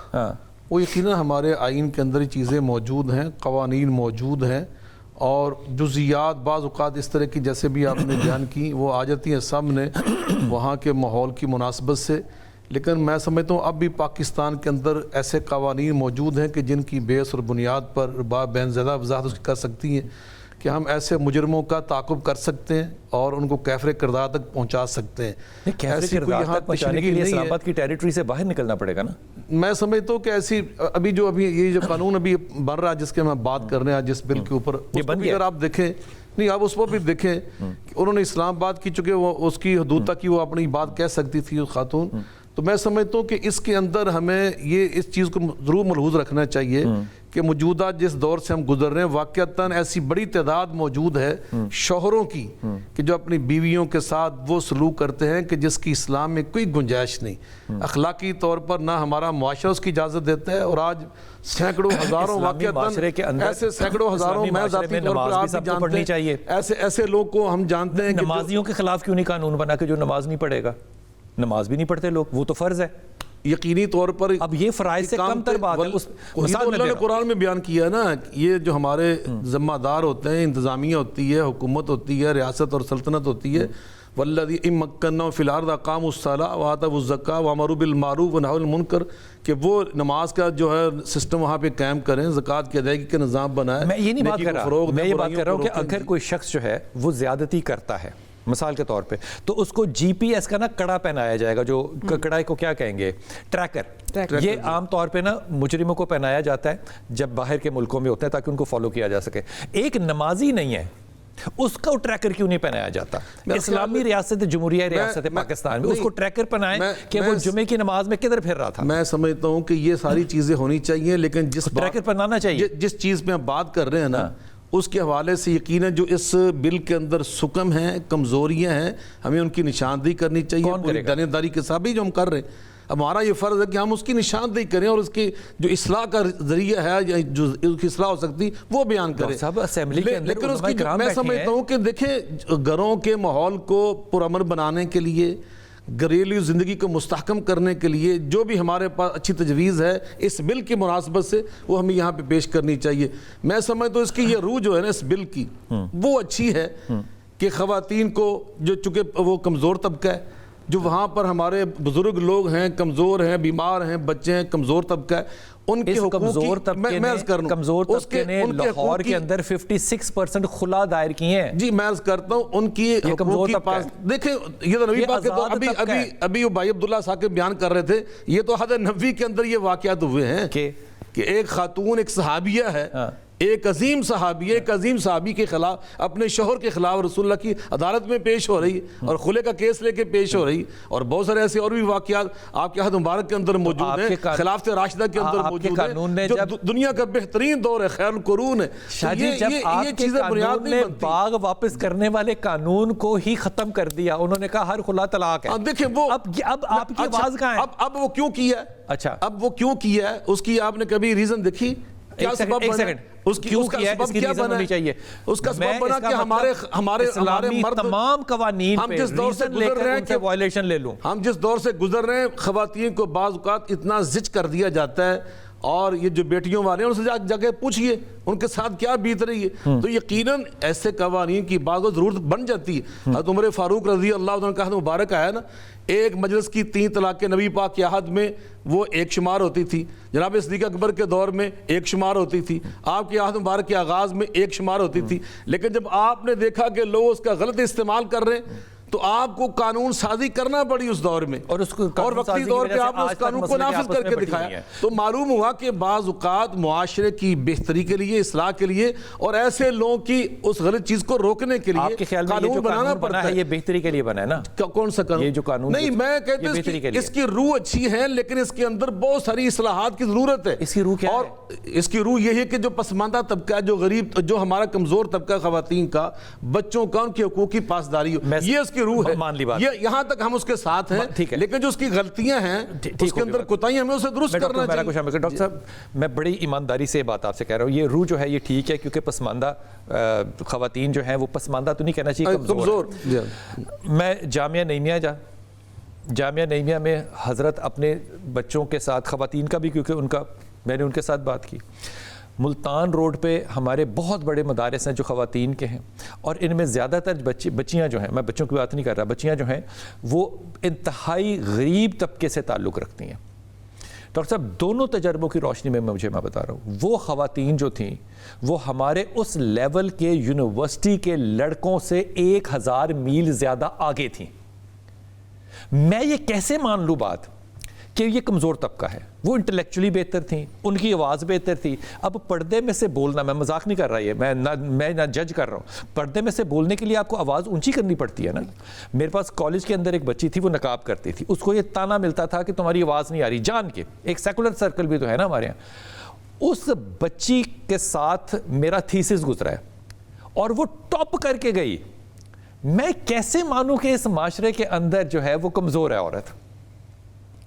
وہ یقیناً ہمارے آئین کے اندر ہی چیزیں موجود ہیں، قوانین موجود ہیں اور جزیات بعض اوقات اس طرح کی جیسے بھی آپ نے بیان کی وہ آ جاتی ہیں سامنے وہاں کے ماحول کی مناسبت سے. لیکن میں سمجھتا ہوں اب بھی پاکستان کے اندر ایسے قوانین موجود ہیں کہ جن کی بیس اور بنیاد پر بین زیادہ وضاحت اس کی کر سکتی ہیں کہ ہم ایسے مجرموں کا تعاقب کر سکتے ہیں اور ان کو کیفر کردار تک پہنچا سکتے ہیں. ایسی کوئی یہاں پہنچانے کے لیے اسلام آباد کی ٹیریٹری سے باہر نکلنا پڑے گا نا. میں سمجھتا ہوں کہ ایسی ابھی یہ جو قانون ابھی بن رہا ہے جس کے ہم بات کر رہے ہیں جس بل کے اوپر، اگر آپ دیکھیں نہیں آپ اس پر بھی دیکھیں کہ انہوں نے اسلام آباد کی چونکہ وہ اس کی حدود تک کی وہ اپنی بات کہہ سکتی تھی اس خاتون. تو میں سمجھتا ہوں کہ اس کے اندر ہمیں یہ اس چیز کو ضرور ملحوظ رکھنا چاہیے کہ موجودہ جس دور سے ہم گزر رہے ہیں واقعتاً ایسی بڑی تعداد موجود ہے شوہروں کی کہ جو اپنی بیویوں کے ساتھ وہ سلوک کرتے ہیں کہ جس کی اسلام میں کوئی گنجائش نہیں. اخلاقی طور پر نہ ہمارا معاشرہ اس کی اجازت دیتا ہے اور آج سینکڑوں ہزاروں واقعتاً ایسے سینکڑوں ہزاروں میں ذاتی طور پر آپ جانتے ہیں ایسے لوگ کو ہم جانتے ہیں. نمازیوں کے خلاف کیوں نہیں قانون بنا کہ جو نماز نہیں پڑھے گا؟ نماز بھی نہیں پڑھتے لوگ، وہ تو فرض ہے یقینی طور پر. اب یہ فرائض سے کم تر بات ہے. اللہ نے قرآن میں بیان کیا نا یہ جو ہمارے ذمہ دار ہوتے ہیں، انتظامیہ ہوتی ہے، حکومت ہوتی ہے، ریاست اور سلطنت ہوتی ہے، والذی ان مکناہم فی الارض اقاموا الصلاۃ وآتوا الزکاۃ وامروا بالمعروف ونہوا عن المنکر، کہ وہ نماز کا جو ہے سسٹم وہاں پہ قائم کریں، زکوٰۃ کی ادائیگی کا نظام بنائیں. میں یہ نہیں بات کر رہا، میں یہ بات کر رہا ہوں کہ اگر کوئی شخص جو ہے وہ زیادتی کرتا ہے مثال کے طور پہ تو اس کو جی پی ایس کا نا کڑا پہنایا جائے گا، جو کڑائی کو کیا کہیں گے، ٹریکر. یہ عام طور پہ نا مجرموں کو پہنایا جاتا ہے جب باہر کے ملکوں میں ہوتے ہیں تاکہ ان کو فالو کیا جا سکے. ایک نمازی نہیں ہے اس کو ٹریکر کیوں نہیں پہنایا جاتا؟ اسلامی ریاست جمہوریہ ریاست پاکستان میں اس کو ٹریکر پہنائیں کہ وہ جمعے کی نماز میں کدھر پھر رہا تھا. میں سمجھتا ہوں کہ یہ ساری چیزیں ہونی چاہیے، لیکن ٹریکر پہنانا چاہیے. جس چیز پہ ہم بات کر رہے ہیں نا اس کے حوالے سے یقیناً جو اس بل کے اندر سکم ہیں، کمزوریاں ہیں، ہمیں ان کی نشاندہی کرنی چاہیے پوری دیانتداری کے ساتھ بھی جو ہم کر رہے ہیں. اب ہمارا یہ فرض ہے کہ ہم اس کی نشاندہی کریں اور اس کی جو اصلاح کا ذریعہ ہے یا جو اس کی اصلاح ہو سکتی وہ بیان کریں. لیکن اس کی میں سمجھتا ہوں کہ دیکھیں گھروں کے ماحول کو پرامن بنانے کے لیے، گھریلو زندگی کو مستحکم کرنے کے لیے جو بھی ہمارے پاس اچھی تجویز ہے اس بل کی مناسبت سے وہ ہمیں یہاں پہ پیش کرنی چاہیے. میں سمجھتا ہوں اس کی یہ روح جو ہے نا اس بل کی وہ اچھی ہے کہ خواتین کو جو چونکہ وہ کمزور طبقہ ہے، جو وہاں پر ہمارے بزرگ لوگ ہیں، کمزور ہیں، بیمار ہیں، بچے ہیں، کمزور طبقہ ہے، ان کے کمزور طبقے نے لاہور کے اندر 56% خلا دائر کیے ہیں. جی میں عرض کرتا ہوں ان کی حقوق کی پاس دیکھیں، یہ تو نبی پاک کے تو ابھی بھائی عبداللہ صاحب کے بیان کر رہے تھے، یہ تو عہد نبوی کے اندر یہ واقعات ہوئے ہیں کہ ایک خاتون ایک صحابیہ ہے، ایک عظیم صحابی کے خلاف، اپنے شوہر کے خلاف رسول اللہ کی عدالت میں پیش ہو رہی اور خلے کا کیس لے کے پیش ہو رہی، اور بہت سارے ایسے اور بھی واقعات آپ کے عہد مبارک کے اندر موجود ہیں، خلافت راشدہ کے اندر موجود ہیں، جو دنیا کا بہترین دور ہے، خیر القرون ہے. یہ چیزیں بنیاد نہیں بنتی. باغ واپس کرنے والے قانون کو ہی ختم کر دیا، انہوں نے کہا ہر خلا طلاق ہے. دیکھیں وہ اب آپ کی آواز کہاں ہے؟ اب وہ کیوں کیا ہے؟ اچھا اب وہ کیوں کیا ہے؟ اس کی آپ نے کبھی ریزن دیکھی؟ کیا سبب بنا؟ اس کا سبب کیا بنا؟ اس کا سبب بنا کہ ہمارے مرد تمام قوانین ہم جس دور سے گزر رہے ہیں کہ وائلیشن لے لوں، ہم جس دور سے گزر رہے ہیں خواتین کو بعض اوقات اتنا زج کر دیا جاتا ہے، اور یہ جو بیٹیوں والے ہیں ان سے جا کے پوچھئے ان کے ساتھ کیا بیت رہی ہے. تو یقیناً ایسے قوانین کی بعض ضرورت بن جاتی ہے. حضرت عمر فاروق رضی اللہ عنہ کا مبارک آیا نا، ایک مجلس کی 3 طلاقیں نبی پاک کے عہد میں وہ ایک شمار ہوتی تھی، جناب صدیق اکبر کے دور میں ایک شمار ہوتی تھی، آپ کے عہد مبارک کے آغاز میں ایک شمار ہوتی تھی. لیکن جب آپ نے دیکھا کہ لوگ اس کا غلط استعمال کر رہے ہیں تو آپ کو قانون سازی کرنا پڑی اس دور میں، اور وقتی طور پہ آپ نے اس قانون کو نافذ کر کے دکھایا. تو معلوم ہوا کہ بعض اوقات معاشرے کی بہتری کے لیے، اصلاح کے لیے، اور ایسے لوگوں کی اس غلط چیز کو روکنے کے لیے قانون بنانا پڑتا ہے. یہ بہتری کے لیے بنا ہے نا؟ کون سا قانون؟ یہ جو قانون نہیں، میں کہتا ہوں اس کی روح اچھی ہے، لیکن اس کے اندر بہت ساری اصلاحات کی ضرورت ہے. اس کی روح کیا ہے؟ اور اس کی روح یہ ہے کہ جو پسماندہ طبقہ، جو غریب، جو ہمارا کمزور طبقہ خواتین کا، بچوں کا، ان کے حقوق کی پاسداری ہو، یہ اس کی روح ہے. مان لی بات، یہاں تک ہم اس کے ساتھ ہیں، لیکن جو اس کی غلطیاں ہیں، اس کے اندر کوتاہیاں، ہمیں اسے درست کرنا چاہیے. ڈاکٹر صاحب میں بڑی ایمانداری سے بات آپ سے کہہ رہا ہوں، یہ روح جو ہے یہ ٹھیک ہے، کیونکہ پسماندہ خواتین جو ہیں وہ پسماندہ تو نہیں کہنا چاہیے، کمزور. میں جامعہ نعیمیہ میں حضرت اپنے بچوں کے ساتھ، خواتین کا بھی، کیونکہ میں نے ان کے ساتھ بات کی، ملتان روڈ پہ ہمارے بہت بڑے مدارس ہیں جو خواتین کے ہیں، اور ان میں زیادہ تر بچیاں جو ہیں، میں بچوں کی بات نہیں کر رہا، بچیاں جو ہیں وہ انتہائی غریب طبقے سے تعلق رکھتی ہیں. ڈاکٹر صاحب دونوں تجربوں کی روشنی میں میں بتا رہا ہوں، وہ خواتین جو تھیں وہ ہمارے اس لیول کے یونیورسٹی کے لڑکوں سے 1000 میل زیادہ آگے تھیں. میں یہ کیسے مان لوں بات کہ یہ کمزور طبقہ ہے؟ وہ انٹلیکچولی بہتر تھیں، ان کی آواز بہتر تھی. اب پردے میں سے بولنا، میں مذاق نہیں کر رہا، یہ میں نہ جج کر رہا ہوں، پردے میں سے بولنے کے لیے آپ کو آواز اونچی کرنی پڑتی ہے نا. میرے پاس کالج کے اندر ایک بچی تھی، وہ نقاب کرتی تھی، اس کو یہ تانا ملتا تھا کہ تمہاری آواز نہیں آ رہی، جان کے. ایک سیکولر سرکل بھی تو ہے نا ہمارے یہاں. اس بچی کے ساتھ میرا تھیسس گزرا ہے اور وہ ٹاپ کر کے گئی. میں کیسے مانوں کہ اس معاشرے کے اندر جو ہے وہ کمزور ہے عورت؟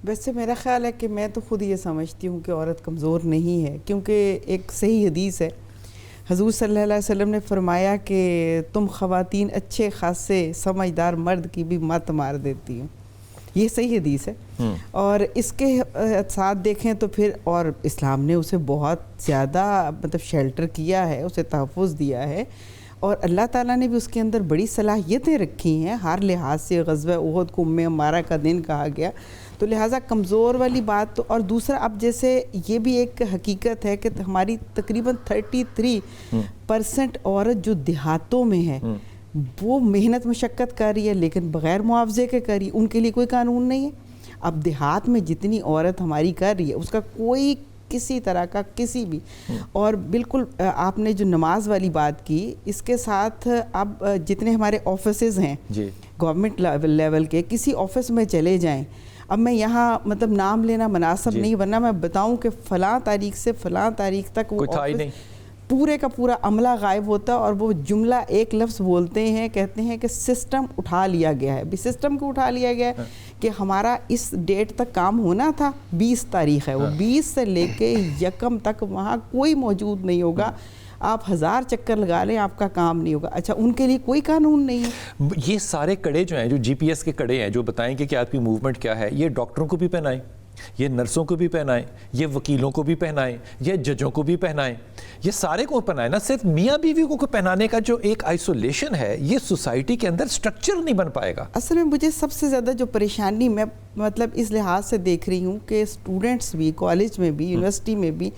ویسے میرا خیال ہے کہ میں تو خود یہ سمجھتی ہوں کہ عورت کمزور نہیں ہے، کیونکہ ایک صحیح حدیث ہے، حضور صلی اللہ علیہ وسلم نے فرمایا کہ تم خواتین اچھے خاصے سمجھدار مرد کی بھی مت مار دیتی ہوں. یہ صحیح حدیث ہے. اور اس کے ساتھ دیکھیں تو پھر اور اسلام نے اسے بہت زیادہ مطلب شیلٹر کیا ہے، اسے تحفظ دیا ہے، اور اللہ تعالیٰ نے بھی اس کے اندر بڑی صلاحیتیں رکھی ہیں ہر لحاظ سے. غزوہ احد کو ام عمارہ کا دن کہا گیا، تو لہٰذا کمزور والی بات تو. اور دوسرا اب جیسے یہ بھی ایک حقیقت ہے کہ ہماری تقریباً 33% عورت جو دیہاتوں میں ہے وہ محنت مشقت کر رہی ہے لیکن بغیر معاوضے کے کر رہی ہے، ان کے لیے کوئی قانون نہیں ہے. اب دیہات میں جتنی عورت ہماری کر رہی ہے اس کا کوئی کسی طرح کا کسی بھی. اور بالکل آپ نے جو نماز والی بات کی, اس کے ساتھ اب جتنے ہمارے آفیسز ہیں گورنمنٹ لیول کے, کسی آفس میں چلے جائیں, اب میں یہاں مطلب نام لینا مناسب نہیں, ورنہ میں بتاؤں کہ فلاں تاریخ سے فلاں تاریخ تک وہ پورے کا پورا عملہ غائب ہوتا ہے, اور وہ جملہ ایک لفظ بولتے ہیں, کہتے ہیں کہ سسٹم اٹھا لیا گیا ہے. بھی سسٹم کو اٹھا لیا گیا ہے کہ ہمارا اس ڈیٹ تک کام ہونا تھا, 20 تاریخ ہے, وہ 20 سے لے کے 1 تک وہاں کوئی موجود نہیں ہوگا. آپ 1000 چکر لگا لیں آپ کا کام نہیں ہوگا. اچھا, ان کے لیے کوئی قانون نہیں ہے. یہ سارے کڑے جو ہیں, جو جی پی ایس کے کڑے ہیں, جو بتائیں گے کہ آپ کی موومنٹ کیا ہے, یہ ڈاکٹروں کو بھی پہنائیں, یہ نرسوں کو بھی پہنائیں, یہ وکیلوں کو بھی پہنائیں, یہ ججوں کو بھی پہنائیں, یہ سارے کو پہنائیں. نہ صرف میاں بیوی کو پہنانے کا جو ایک آئسولیشن ہے, یہ سوسائٹی کے اندر سٹرکچر نہیں بن پائے گا. اصل میں مجھے سب سے زیادہ جو پریشانی میں مطلب اس لحاظ سے دیکھ رہی ہوں کہ اسٹوڈنٹس بھی کالج میں بھی یونیورسٹی میں بھی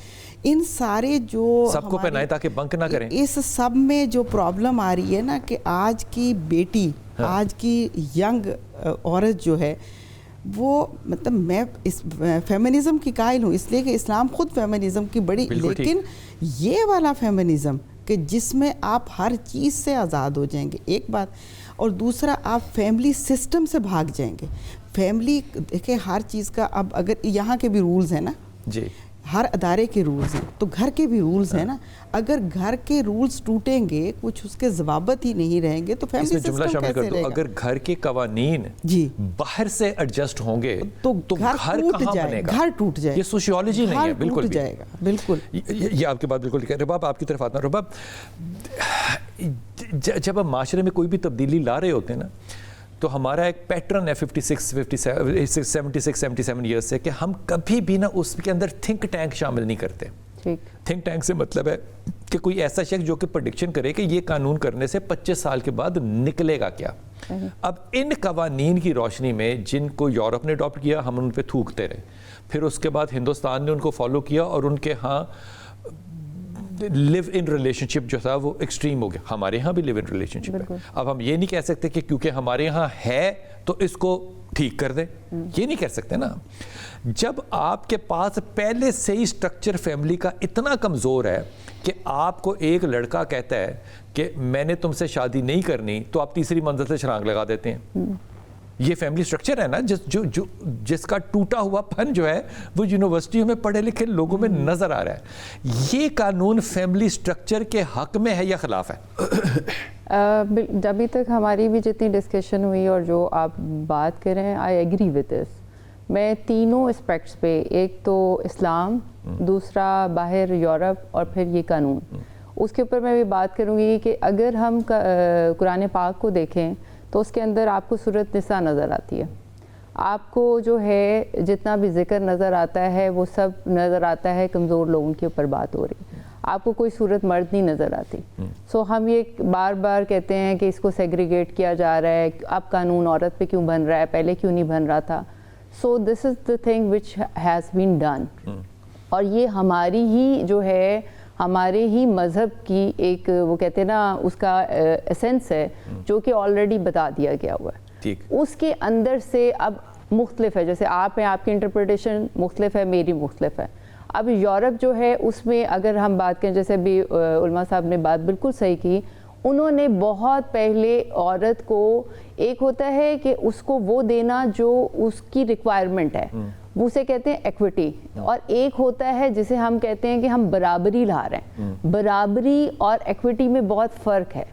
ان سارے جو سب کو پہنائیں تاکہ بنک نہ کریں. اس سب میں جو پرابلم آ رہی ہے نا کہ آج کی بیٹی, آج کی ینگ عورت جو ہے, وہ مطلب میں اس فیمنزم کی قائل ہوں, اس لیے کہ اسلام خود فیمنزم کی بڑی, لیکن یہ والا فیمنزم کہ جس میں آپ ہر چیز سے آزاد ہو جائیں گے, ایک بات, اور دوسرا آپ فیملی سسٹم سے بھاگ جائیں گے. فیملی دیکھیں ہر چیز کا, اب اگر یہاں کے بھی رولز ہیں نا, جی ہر ادارے کے رولز ہیں, تو گھر کے بھی رولز ہیں نا. اگر گھر کے رولز ٹوٹیں گے, کچھ اس کے ضوابط ہی نہیں رہیں گے, تو فیملی سسٹم کیسے رہے گا؟ اگر گھر کے قوانین باہر سے ایڈجسٹ ہوں گے تو گھر کہاں بنے گا؟ گھر ٹوٹ جائے گا. یہ سوشیولوجی نہیں ہے, بالکل ٹوٹ جائے گا. بالکل, یہ آپ کی بات بالکل ٹھیک ہے. رباب, آپ کی طرف آتا ہوں. رباب, جب ہم معاشرے میں کوئی بھی تبدیلی لا رہے ہوتے ہیں نا, تو ہمارا ایک پیٹرن ہے 76-77 ایئرس سے کہ ہم کبھی بھی نا اس کے اندر تھنک ٹینک شامل نہیں کرتے. تھنک ٹینک سے مطلب ہے کہ کوئی ایسا شخص جو کہ پریڈکشن کرے کہ یہ قانون کرنے سے 25 سال کے بعد نکلے گا کیا. اب ان قوانین کی روشنی میں جن کو یورپ نے اڈاپٹ کیا, ہم ان پہ تھوکتے رہے, پھر اس کے بعد ہندوستان نے ان کو فالو کیا, اور ان کے ہاں لیو ان ریلیشن شپ جو تھا وہ ایکسٹریم ہو گیا. ہمارے یہاں بھی لیو ان ریلیشن شپ ہے. اب ہم یہ نہیں کہہ سکتے کہ کیونکہ ہمارے یہاں ہے تو اس کو ٹھیک کر دیں, یہ نہیں کہہ سکتے نا. جب آپ کے پاس پہلے سے ہی سٹرکچر فیملی کا اتنا کمزور ہے کہ آپ کو ایک لڑکا کہتا ہے کہ میں نے تم سے شادی نہیں کرنی, تو آپ تیسری منزل سے چھلانگ لگا دیتے ہیں. یہ فیملی سٹرکچر ہے نا, جس کا ٹوٹا ہوا پن جو ہے وہ یونیورسٹیوں میں پڑھے لکھے لوگوں میں نظر آ رہا ہے. یہ قانون فیملی سٹرکچر کے حق میں ہے یا خلاف ہے؟ ابھی تک ہماری بھی جتنی ڈسکشن ہوئی اور جو آپ بات کر رہے ہیں, آئی ایگری وتھ دس. میں تینوں اسپیکٹس پہ, ایک تو اسلام, دوسرا باہر یورپ, اور پھر یہ قانون, اس کے اوپر میں بھی بات کروں گی کہ اگر ہم قرآن پاک کو دیکھیں تو اس کے اندر آپ کو سورۃ نساء نظر آتی ہے. آپ کو جو ہے جتنا بھی ذکر نظر آتا ہے وہ سب نظر آتا ہے کمزور لوگوں کے اوپر بات ہو رہی. آپ کو کوئی صورت مرد نہیں نظر آتی. سو ہم یہ بار بار کہتے ہیں کہ اس کو سیگریگیٹ کیا جا رہا ہے, اب قانون عورت پہ کیوں بن رہا ہے, پہلے کیوں نہیں بن رہا تھا. So this is the thing which has been done, اور یہ ہماری ہی جو ہے ہمارے ہی مذہب کی ایک وہ کہتے ہیں نا اس کا ایسنس ہے جو کہ آلریڈی بتا دیا گیا ہوا ہے. اس کے اندر سے اب مختلف ہے, جیسے آپ ہیں, آپ کی انٹرپریٹیشن مختلف ہے, میری مختلف ہے. اب یورپ جو ہے اس میں اگر ہم بات کریں, جیسے بھی علماء صاحب نے بات بالکل صحیح کی, انہوں نے بہت پہلے عورت کو ایک ہوتا ہے کہ اس کو وہ دینا جو اس کی ریکوائرمنٹ ہے, اسے کہتے ہیں ایکوٹی, اور ایک ہوتا ہے جسے ہم کہتے ہیں کہ ہم برابری لا رہے ہیں. برابری اور ایکوٹی میں بہت فرق ہے.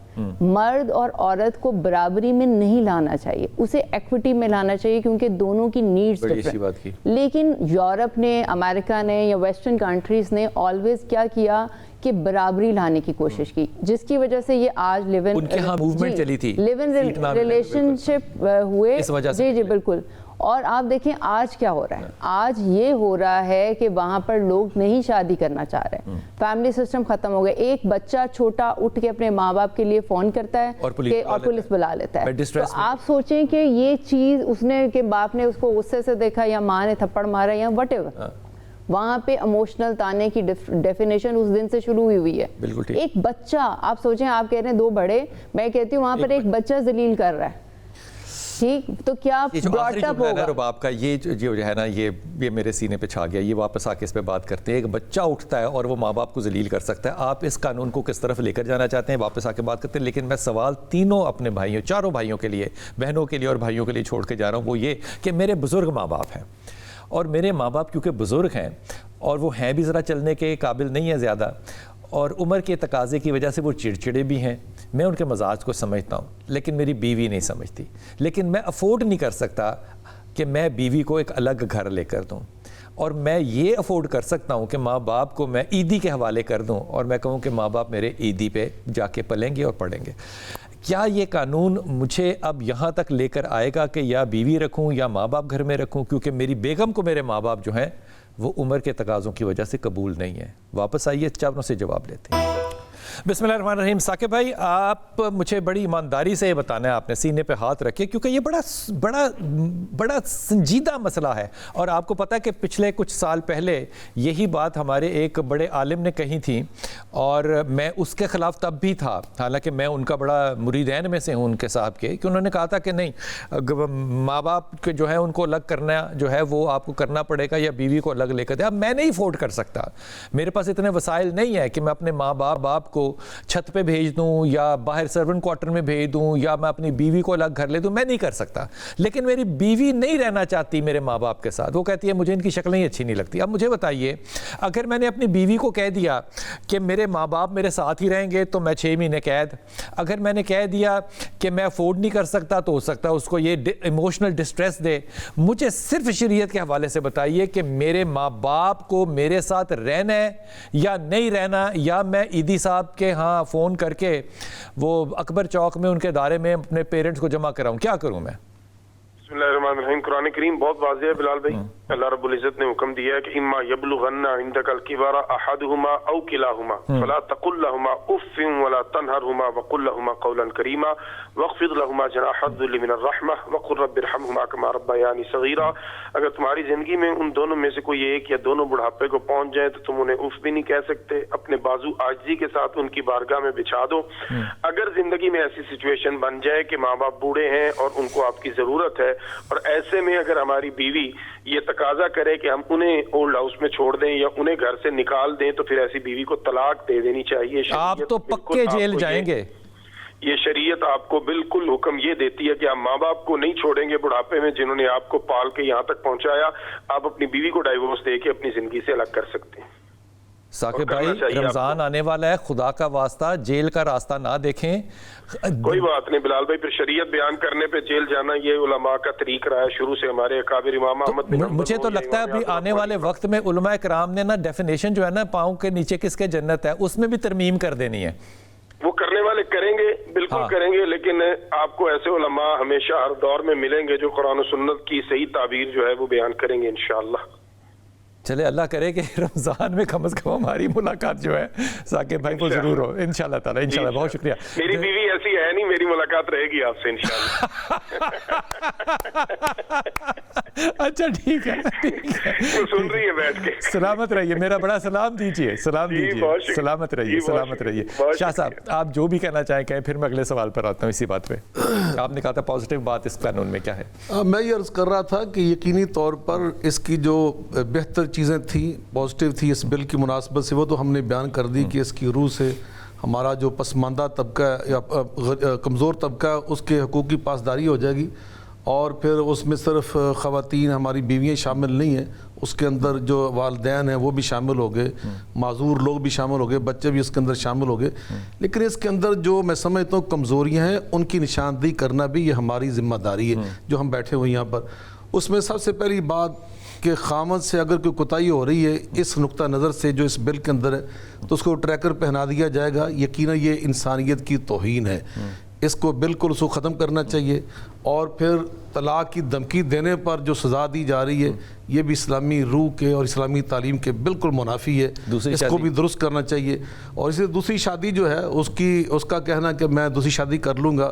مرد اور عورت کو برابری میں نہیں لانا چاہیے, اسے ایکوٹی میں لانا چاہیے, کیونکہ دونوں کی نیڈز ڈفرنٹ. لیکن یورپ نے, امریکہ نے یا ویسٹرن کنٹریز نے آلویز کیا کیا کہ برابری لانے کی کوشش کی, جس کی وجہ سے یہ آج لیو ان ریلیشن شپ ہوئے. جی بالکل. اور آپ دیکھیں آج کیا ہو رہا ہے, آج یہ ہو رہا ہے کہ وہاں پر لوگ نہیں شادی کرنا چاہ رہے, فیملی سسٹم ختم ہو گیا. ایک بچہ چھوٹا اٹھ کے اپنے ماں باپ کے لیے فون کرتا ہے اور پولیس بلا لیتا ہے. تو آپ سوچیں کہ یہ چیز اس نے, کہ باپ نے اس کو غصے سے دیکھا یا ماں نے تھپڑ مارا یا وٹ ایور, وہاں پہ اموشنل تانے کی ڈیفینیشن اس دن سے شروع ہوئی ہے. ایک بچہ, آپ سوچیں, آپ کہہ رہے ہیں دو بڑے, میں کہتی ہوں وہاں پر ایک بچہ ذلیل کر رہا ہے. ٹھیک، تو کیا براٹ اپ ہوگا رباب کا یہ جو ہے نا یہ میرے سینے پہ چھا گیا، یہ واپس آ کے اس پہ بات کرتے ہیں. ایک بچہ اٹھتا ہے اور وہ ماں باپ کو ذلیل کر سکتا ہے. آپ اس قانون کو کس طرف لے کر جانا چاہتے ہیں، واپس آ کے بات کرتے ہیں. لیکن میں سوال تینوں اپنے بھائیوں، چاروں بھائیوں کے لیے، بہنوں کے لیے اور بھائیوں کے لیے چھوڑ کے جا رہا ہوں. وہ یہ کہ میرے بزرگ ماں باپ ہیں، اور میرے ماں باپ کیونکہ بزرگ ہیں اور وہ ہیں بھی ذرا چلنے کے قابل نہیں ہیں زیادہ، اور عمر کے تقاضے کی وجہ سے وہ چڑچڑے بھی ہیں. میں ان کے مزاج کو سمجھتا ہوں، لیکن میری بیوی نہیں سمجھتی. لیکن میں افورڈ نہیں کر سکتا کہ میں بیوی کو ایک الگ گھر لے کر دوں، اور میں یہ افورڈ کر سکتا ہوں کہ ماں باپ کو میں عیدی کے حوالے کر دوں اور میں کہوں کہ ماں باپ میرے عیدی پہ جا کے پلیں گے اور پڑھیں گے. کیا یہ قانون مجھے اب یہاں تک لے کر آئے گا کہ یا بیوی رکھوں یا ماں باپ گھر میں رکھوں، کیونکہ میری بیگم کو میرے ماں باپ جو ہیں وہ عمر کے تقاضوں کی وجہ سے قبول نہیں ہے. واپس آئیے، چاروں سے جواب لیتے ہیں. بسم اللہ الرحمن الرحیم. ثاقب بھائی، آپ مجھے بڑی ایمانداری سے یہ بتانا ہے، آپ نے سینے پہ ہاتھ رکھے، کیونکہ یہ بڑا سنجیدہ مسئلہ ہے. اور آپ کو پتہ ہے کہ پچھلے کچھ سال پہلے یہی بات ہمارے ایک بڑے عالم نے کہی تھی، اور میں اس کے خلاف تب بھی تھا، حالانکہ میں ان کا بڑا مریدین میں سے ہوں ان کے صاحب کے، کہ انہوں نے کہا تھا کہ نہیں، ماں باپ کے جو ہے ان کو الگ کرنا جو ہے وہ آپ کو کرنا پڑے گا، یا بیوی کو الگ لے کر دے. اب میں نہیں افورڈ کر سکتا، میرے پاس اتنے وسائل نہیں ہے کہ میں اپنے ماں باپ کو چھت پہ بھیج دوں یا باہر سرونٹ کوارٹر میں بھیج دوں یا میں اپنی بیوی کو الگ گھر لے دوں. میں نہیں کر سکتا. لیکن میری بیوی نہیں رہنا چاہتی میرے ماں باپ کے ساتھ، وہ کہتی ہے مجھے ان کی شکلیں ہی اچھی نہیں لگتی. اب مجھے بتائیے، اگر میں نے اپنی بیوی کو کہہ دیا کہ میرے ماں باپ میرے ساتھ ہی رہیں گے تو میں 6 مہینے قید. اگر میں نے کہہ دیا کہ میں افورڈ نہیں کر سکتا تو ہو سکتا ہے اس کو یہ ایموشنل ڈسٹریس دے. مجھے صرف شریعت کے حوالے سے بتائیے کہ میرے ماں باپ کو میرے ساتھ رہنا ہے یا نہیں رہنا، یا میں عیدی صاحب کے ہاں فون کر کے وہ اکبر چوک میں ان کے ادارے میں اپنے پیرنٹس کو جمع کراؤں؟ کیا کروں میں؟ بسم اللہ الرحمن الرحیم. قرآن کریم بہت واضح ہے بلال بھائی. اللہ رب العزت نے حکم دیا ہے کہ اما یبلغن عندک الکبر احدہما او کلاہما فلا تقل لہما اف ولا تنہرہما وقل لہما قولا کریما واخفض لہما جناح الذل من الرحمہ وقل رب ارحمہما کما ربیانی صغیرا. اگر تمہاری زندگی میں ان دونوں میں سے کوئی ایک یا دونوں بڑھاپے کو پہنچ جائے تو تم انہیں اف بھی نہیں کہہ سکتے. اپنے بازو عاجزی کے ساتھ ان کی بارگاہ میں بچھا دو. اگر زندگی میں ایسی سچویشن بن جائے کہ ماں باپ بوڑھے ہیں اور ان کو آپ کی ضرورت ہے، اور ایسے میں اگر ہماری بیوی یہ تقاضا کرے کہ ہم انہیں اولڈ ہاؤس میں چھوڑ دیں یا انہیں گھر سے نکال دیں، تو پھر ایسی بیوی کو طلاق دے دینی چاہیے. آپ تو پکے جیل جائیں گے. یہ شریعت آپ کو بالکل حکم یہ دیتی ہے کہ آپ ماں باپ کو نہیں چھوڑیں گے بڑھاپے میں جنہوں نے آپ کو پال کے یہاں تک پہنچایا. آپ اپنی بیوی کو ڈائیورس دے کے اپنی زندگی سے الگ کر سکتے ہیں. ثاقب بھائی، رمضان آنے والا ہے، خدا کا واسطہ جیل کا راستہ نہ دیکھیں. کوئی بات نہیں بلال بھائی، پھر شریعت بیان کرنے پہ جیل جانا یہ علماء کا طریق رہا ہے شروع سے. ہمارے اکابر امام احمد بن حنبل، مجھے تو لگتا ہے ابھی آنے والے وقت میں علماء کرام نے نا ڈیفینیشن جو ہے نا پاؤں کے نیچے کس کے جنت ہے اس میں بھی ترمیم کر دینی ہے. وہ کرنے والے کریں گے، بالکل کریں گے، لیکن آپ کو ایسے علماء ہمیشہ ہر دور میں ملیں گے جو قرآن و سنت کی صحیح تعبیر جو ہے وہ بیان کریں گے انشاءاللہ. چلے اللہ کرے کہ رمضان میں کم از کم ہماری ملاقات جو ہے ثاقب بھائی وہ ضرور ہو انشاءاللہ تعالی. انشاءاللہ. بہت شکریہ. میری بیوی ایسی ہے نہیں، میری ملاقات رہے گی آپ سے انشاءاللہ. اچھا ٹھیک ہے، وہ سن رہی ہے بیٹھ کے. سلامت رہیے، میرا بڑا سلام دیجیے. سلام دیجیے. سلامت رہیے، سلامت رہیے. شاہ صاحب آپ جو بھی کہنا چاہیں کہیں، پھر میں اگلے سوال پر آتا ہوں اسی بات پہ. آپ نے کہا تھا پازیٹیو بات اس قانون میں کیا ہے؟ میں یہ عرض کر رہا تھا کہ یقینی طور پر اس کی جو بہتر چیزیں تھیں، پازیٹیو تھی اس بل کی مناسبت سے، وہ تو ہم نے بیان کر دی کہ اس کی روح سے ہمارا جو پسماندہ طبقہ یا کمزور طبقہ اس کے حقوق کی پاسداری ہو جائے گی. اور پھر اس میں صرف خواتین ہماری بیویاں شامل نہیں ہیں، اس کے اندر جو والدین ہیں وہ بھی شامل ہو گئے، معذور لوگ بھی شامل ہو گئے، بچے بھی اس کے اندر شامل ہو گئے. لیکن اس کے اندر جو میں سمجھتا ہوں کمزوریاں ہیں ان کی نشاندہی کرنا بھی یہ ہماری ذمہ داری ہے جو ہم بیٹھے ہوئے یہاں پر. اس میں سب سے پہلی بات کہ خامد سے اگر کوئی کوتاہی ہو رہی ہے اس نقطہ نظر سے جو اس بل کے اندر ہے تو اس کو ٹریکر پہنا دیا جائے گا. یقیناً یہ انسانیت کی توہین ہے، اس کو بالکل اس کو ختم کرنا چاہیے. اور پھر طلاق کی دھمکی دینے پر جو سزا دی جا رہی ہے یہ بھی اسلامی روح کے اور اسلامی تعلیم کے بالکل منافی ہے، اس کو بھی درست کرنا چاہیے۔ اور اسی دوسری شادی جو ہے اس کا کہنا کہ میں دوسری شادی کر لوں گا،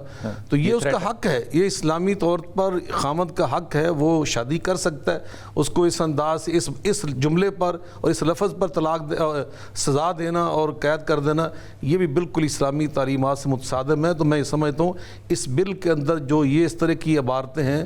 تو یہ اس کا حق ہے، یہ اسلامی طور پر خامد کا حق ہے، وہ شادی کر سکتا ہے۔ اس کو اس انداز اس جملے پر اور اس لفظ پر طلاق سزا دینا اور قید کر دینا، یہ بھی بالکل اسلامی تعلیمات سے متصادم ہے۔ تو میں یہ سمجھتا ہوں اس بل کے اندر جو یہ اس طرح کی عبارتیں ہیں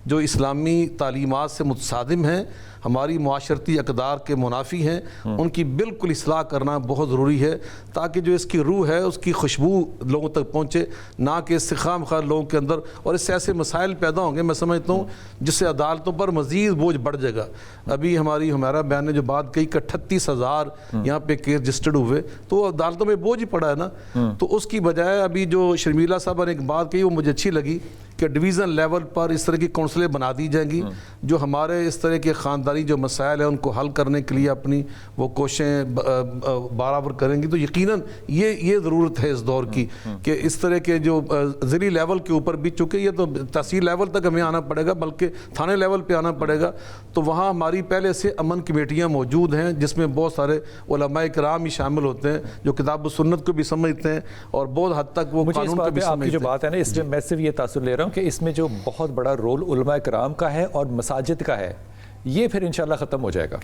جو اسلامی تعلیمات سے متصادم ہیں، ہماری معاشرتی اقدار کے منافی ہیں، ان کی بالکل اصلاح کرنا بہت ضروری ہے، تاکہ جو اس کی روح ہے اس کی خوشبو لوگوں تک پہنچے، نہ کہ اس سے خام خواہ لوگوں کے اندر، اور اس سے ایسے مسائل پیدا ہوں گے میں سمجھتا ہوں جس سے عدالتوں پر مزید بوجھ بڑھ جائے گا۔ ابھی ہماری ہمارا بیان نے جو بات کہی کہ 38,000 یہاں پہ کیس رجسٹرڈ ہوئے، تو عدالتوں میں بوجھ ہی پڑا ہے نا۔ تو اس کی بجائے ابھی جو شرمیلا صاحبہ نے ایک بات کہی وہ مجھے اچھی لگی کہ ڈویژن لیول پر اس طرح کی کونسلیں بنا دی جائیں گی جو ہمارے اس طرح کے خاندانی جو مسائل ہیں ان کو حل کرنے کے لیے اپنی وہ کوششیں برابر کریں گی۔ تو یقیناً یہ ضرورت ہے اس دور کی کہ اس طرح کے جو ضلعی لیول کے اوپر بھی، چونکہ یہ تو تحصیل لیول تک ہمیں آنا پڑے گا بلکہ تھانے لیول پہ آنا پڑے گا، تو وہاں ہماری پہلے سے امن کمیٹیاں موجود ہیں جس میں بہت سارے علماء کرام ہی شامل ہوتے ہیں جو کتاب و سنت کو بھی سمجھتے ہیں اور بہت حد تک وہ قانون کو بھی سمجھتے ہیں۔ آپ کی جو بات ہے نا، اس میں میں صرف یہ تاثر لے رہا ہوں کہ اس میں جو بہت بڑا رول علماء کرام کا ہے اور مساجد کا ہے، یہ پھر انشاءاللہ ختم ہو جائے گا۔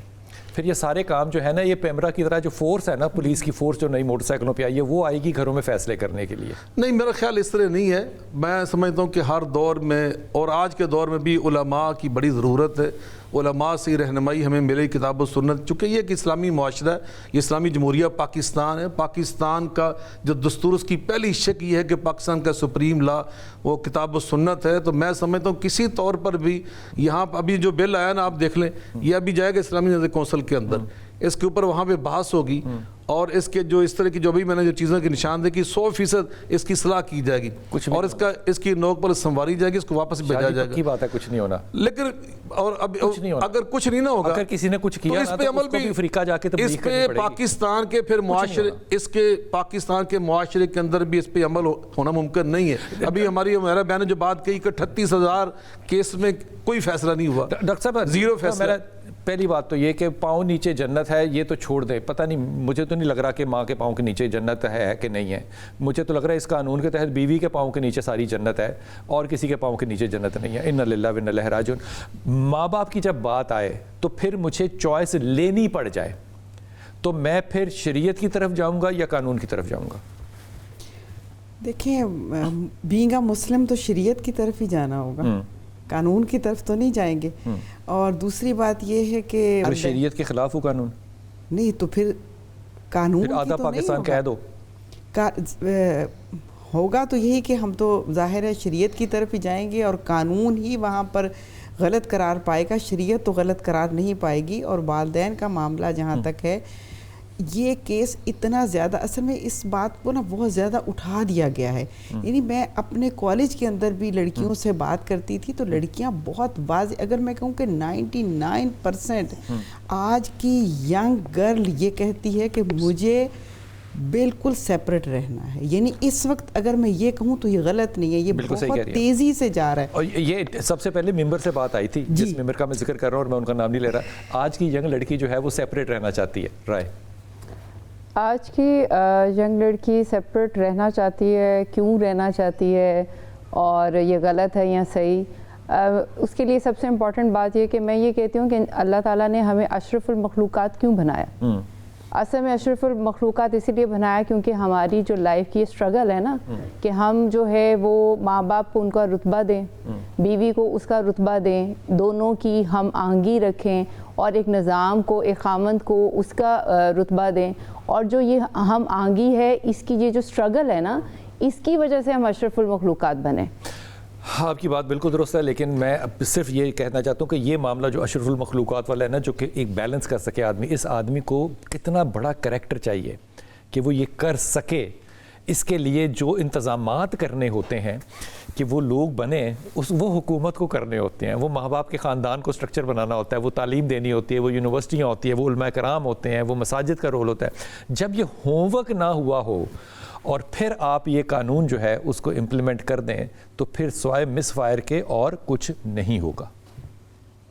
پھر یہ سارے کام جو ہے نا، یہ پیمرا کی طرح جو فورس ہے نا، پولیس کی فورس جو نئی موٹر سائیکلوں پہ آئی ہے، وہ آئے گی گھروں میں فیصلے کرنے کے لیے۔ نہیں، میرا خیال اس طرح نہیں ہے۔ میں سمجھتا ہوں کہ ہر دور میں اور آج کے دور میں بھی علماء کی بڑی ضرورت ہے، علماء سے رہنمائی ہمیں ملے کتاب و سنت، چونکہ یہ ایک اسلامی معاشرہ ہے، یہ اسلامی جمہوریہ پاکستان ہے۔ پاکستان کا جو دستور اس کی پہلی شک یہ ہے کہ پاکستان کا سپریم لا وہ کتاب و سنت ہے۔ تو میں سمجھتا ہوں کسی طور پر بھی یہاں ابھی جو بل آیا نا، آپ دیکھ لیں، یہ ابھی جائے گا اسلامی نظر کونسل کے اندر، اس کے اوپر وہاں پہ بحث ہوگی اور اس کے جو اس طرح کی جو بھی میں نے جو چیزوں کی نشاندہی کی 100% اس کی اصلاح کی جائے گی اور اس کی نوک پر سنواری جائے گی، اس کو واپس بھیجا جائے گا۔ کی بات ہے، کچھ نہیں ہونا، لیکن اور اب اگر کچھ نہیں نہ ہوگا، اگر کسی نے کچھ کیا اس پہ عمل بھی افریقہ جا کے تبلیغ کرنی پڑے گی۔ پاکستان کے پھر معاشرے، اس کے پاکستان کے معاشرے کے اندر بھی اس پہ عمل ہونا ممکن نہیں ہے۔ ابھی ہمارا بیان نے جو بات کہی کہ 38,000 کیس میں کوئی فیصلہ نہیں ہوا، ڈاکٹر صاحب زیرو فیصلہ۔ پہلی بات تو یہ کہ پاؤں نیچے جنت ہے، یہ تو چھوڑ دیں، پتہ نہیں، مجھے تو نہیں لگ رہا کہ ماں کے پاؤں کے نیچے جنت ہے کہ نہیں ہے۔ مجھے تو لگ رہا ہے اس قانون کے تحت بیوی کے پاؤں کے نیچے ساری جنت ہے اور کسی کے پاؤں کے نیچے جنت نہیں ہے۔ انا للہ و انا الیہ راجعون۔ ماں باپ کی جب بات آئے تو پھر مجھے چوائس لینی پڑ جائے تو میں پھر شریعت کی طرف جاؤں گا یا قانون کی طرف جاؤں گا؟ دیکھیں، بینگ اے مسلم تو شریعت کی طرف ہی جانا ہوگا، قانون کی طرف تو نہیں جائیں گے۔ اور دوسری بات یہ ہے کہ شریعت کے خلاف ہو قانون نہیں تو پھر قانون آدھا پاکستان کہہ دو ہوگا، تو یہی کہ ہم تو ظاہر ہے شریعت کی طرف ہی جائیں گے اور قانون ہی وہاں پر غلط قرار پائے گا، شریعت تو غلط قرار نہیں پائے گی۔ اور والدین کا معاملہ جہاں تک ہے، یہ کیس اتنا زیادہ اصل میں اس بات کو نا بہت زیادہ اٹھا دیا گیا ہے۔ یعنی میں اپنے کالج کے اندر بھی لڑکیوں سے بات کرتی تھی تو لڑکیاں بہت واضح، اگر میں کہوں کہ 99% آج کی ینگ گرل یہ کہتی ہے کہ مجھے بالکل سیپریٹ رہنا ہے۔ یعنی اس وقت اگر میں یہ کہوں تو یہ غلط نہیں ہے، یہ بہت تیزی سے جا رہا ہے۔ اور یہ سب سے پہلے ممبر سے بات آئی تھی، جس ممبر کا میں ذکر کر رہا ہوں اور میں ان کا نام نہیں لے رہا، آج کی ینگ لڑکی جو ہے وہ سیپریٹ رہنا چاہتی ہے۔ رائے آج کی ینگ لڑکی سیپریٹ رہنا چاہتی ہے، کیوں رہنا چاہتی ہے اور یہ غلط ہے یا صحیح، اس کے لیے سب سے امپورٹنٹ بات یہ کہ میں یہ کہتی ہوں کہ اللہ تعالیٰ نے ہمیں اشرف المخلوقات کیوں بنایا؟ اصل میں اشرف المخلوقات اسی لیے بنایا کیونکہ ہماری جو لائف کی اسٹرگل ہے نا، کہ ہم جو ہے وہ ماں باپ کو ان کا رتبہ دیں، بیوی کو اس کا رتبہ دیں، دونوں کی ہم آہنگی رکھیں اور ایک نظام کو، ایک خامند کو اس کا رتبہ دیں، اور جو یہ ہم آہنگی ہے، اس کی یہ جو اسٹرگل ہے نا، اس کی وجہ سے ہم اشرف المخلوقات بنے۔ آپ کی بات بالکل درست ہے، لیکن میں صرف یہ کہنا چاہتا ہوں کہ یہ معاملہ جو اشرف المخلوقات والا ہے نا، جو کہ ایک بیلنس کر سکے آدمی، اس آدمی کو کتنا بڑا کریکٹر چاہیے کہ وہ یہ کر سکے۔ اس کے لیے جو انتظامات کرنے ہوتے ہیں کہ وہ لوگ بنے، وہ حکومت کو کرنے ہوتے ہیں، وہ ماں باپ کے خاندان کو سٹرکچر بنانا ہوتا ہے، وہ تعلیم دینی ہوتی ہے، وہ یونیورسٹیاں ہوتی ہیں، وہ علماء کرام ہوتے ہیں، وہ مساجد کا رول ہوتا ہے۔ جب یہ ہوم ورک نہ ہوا ہو اور پھر آپ یہ قانون جو ہے اس کو امپلیمنٹ کر دیں تو پھر سوائے مس فائر کے اور کچھ نہیں ہوگا۔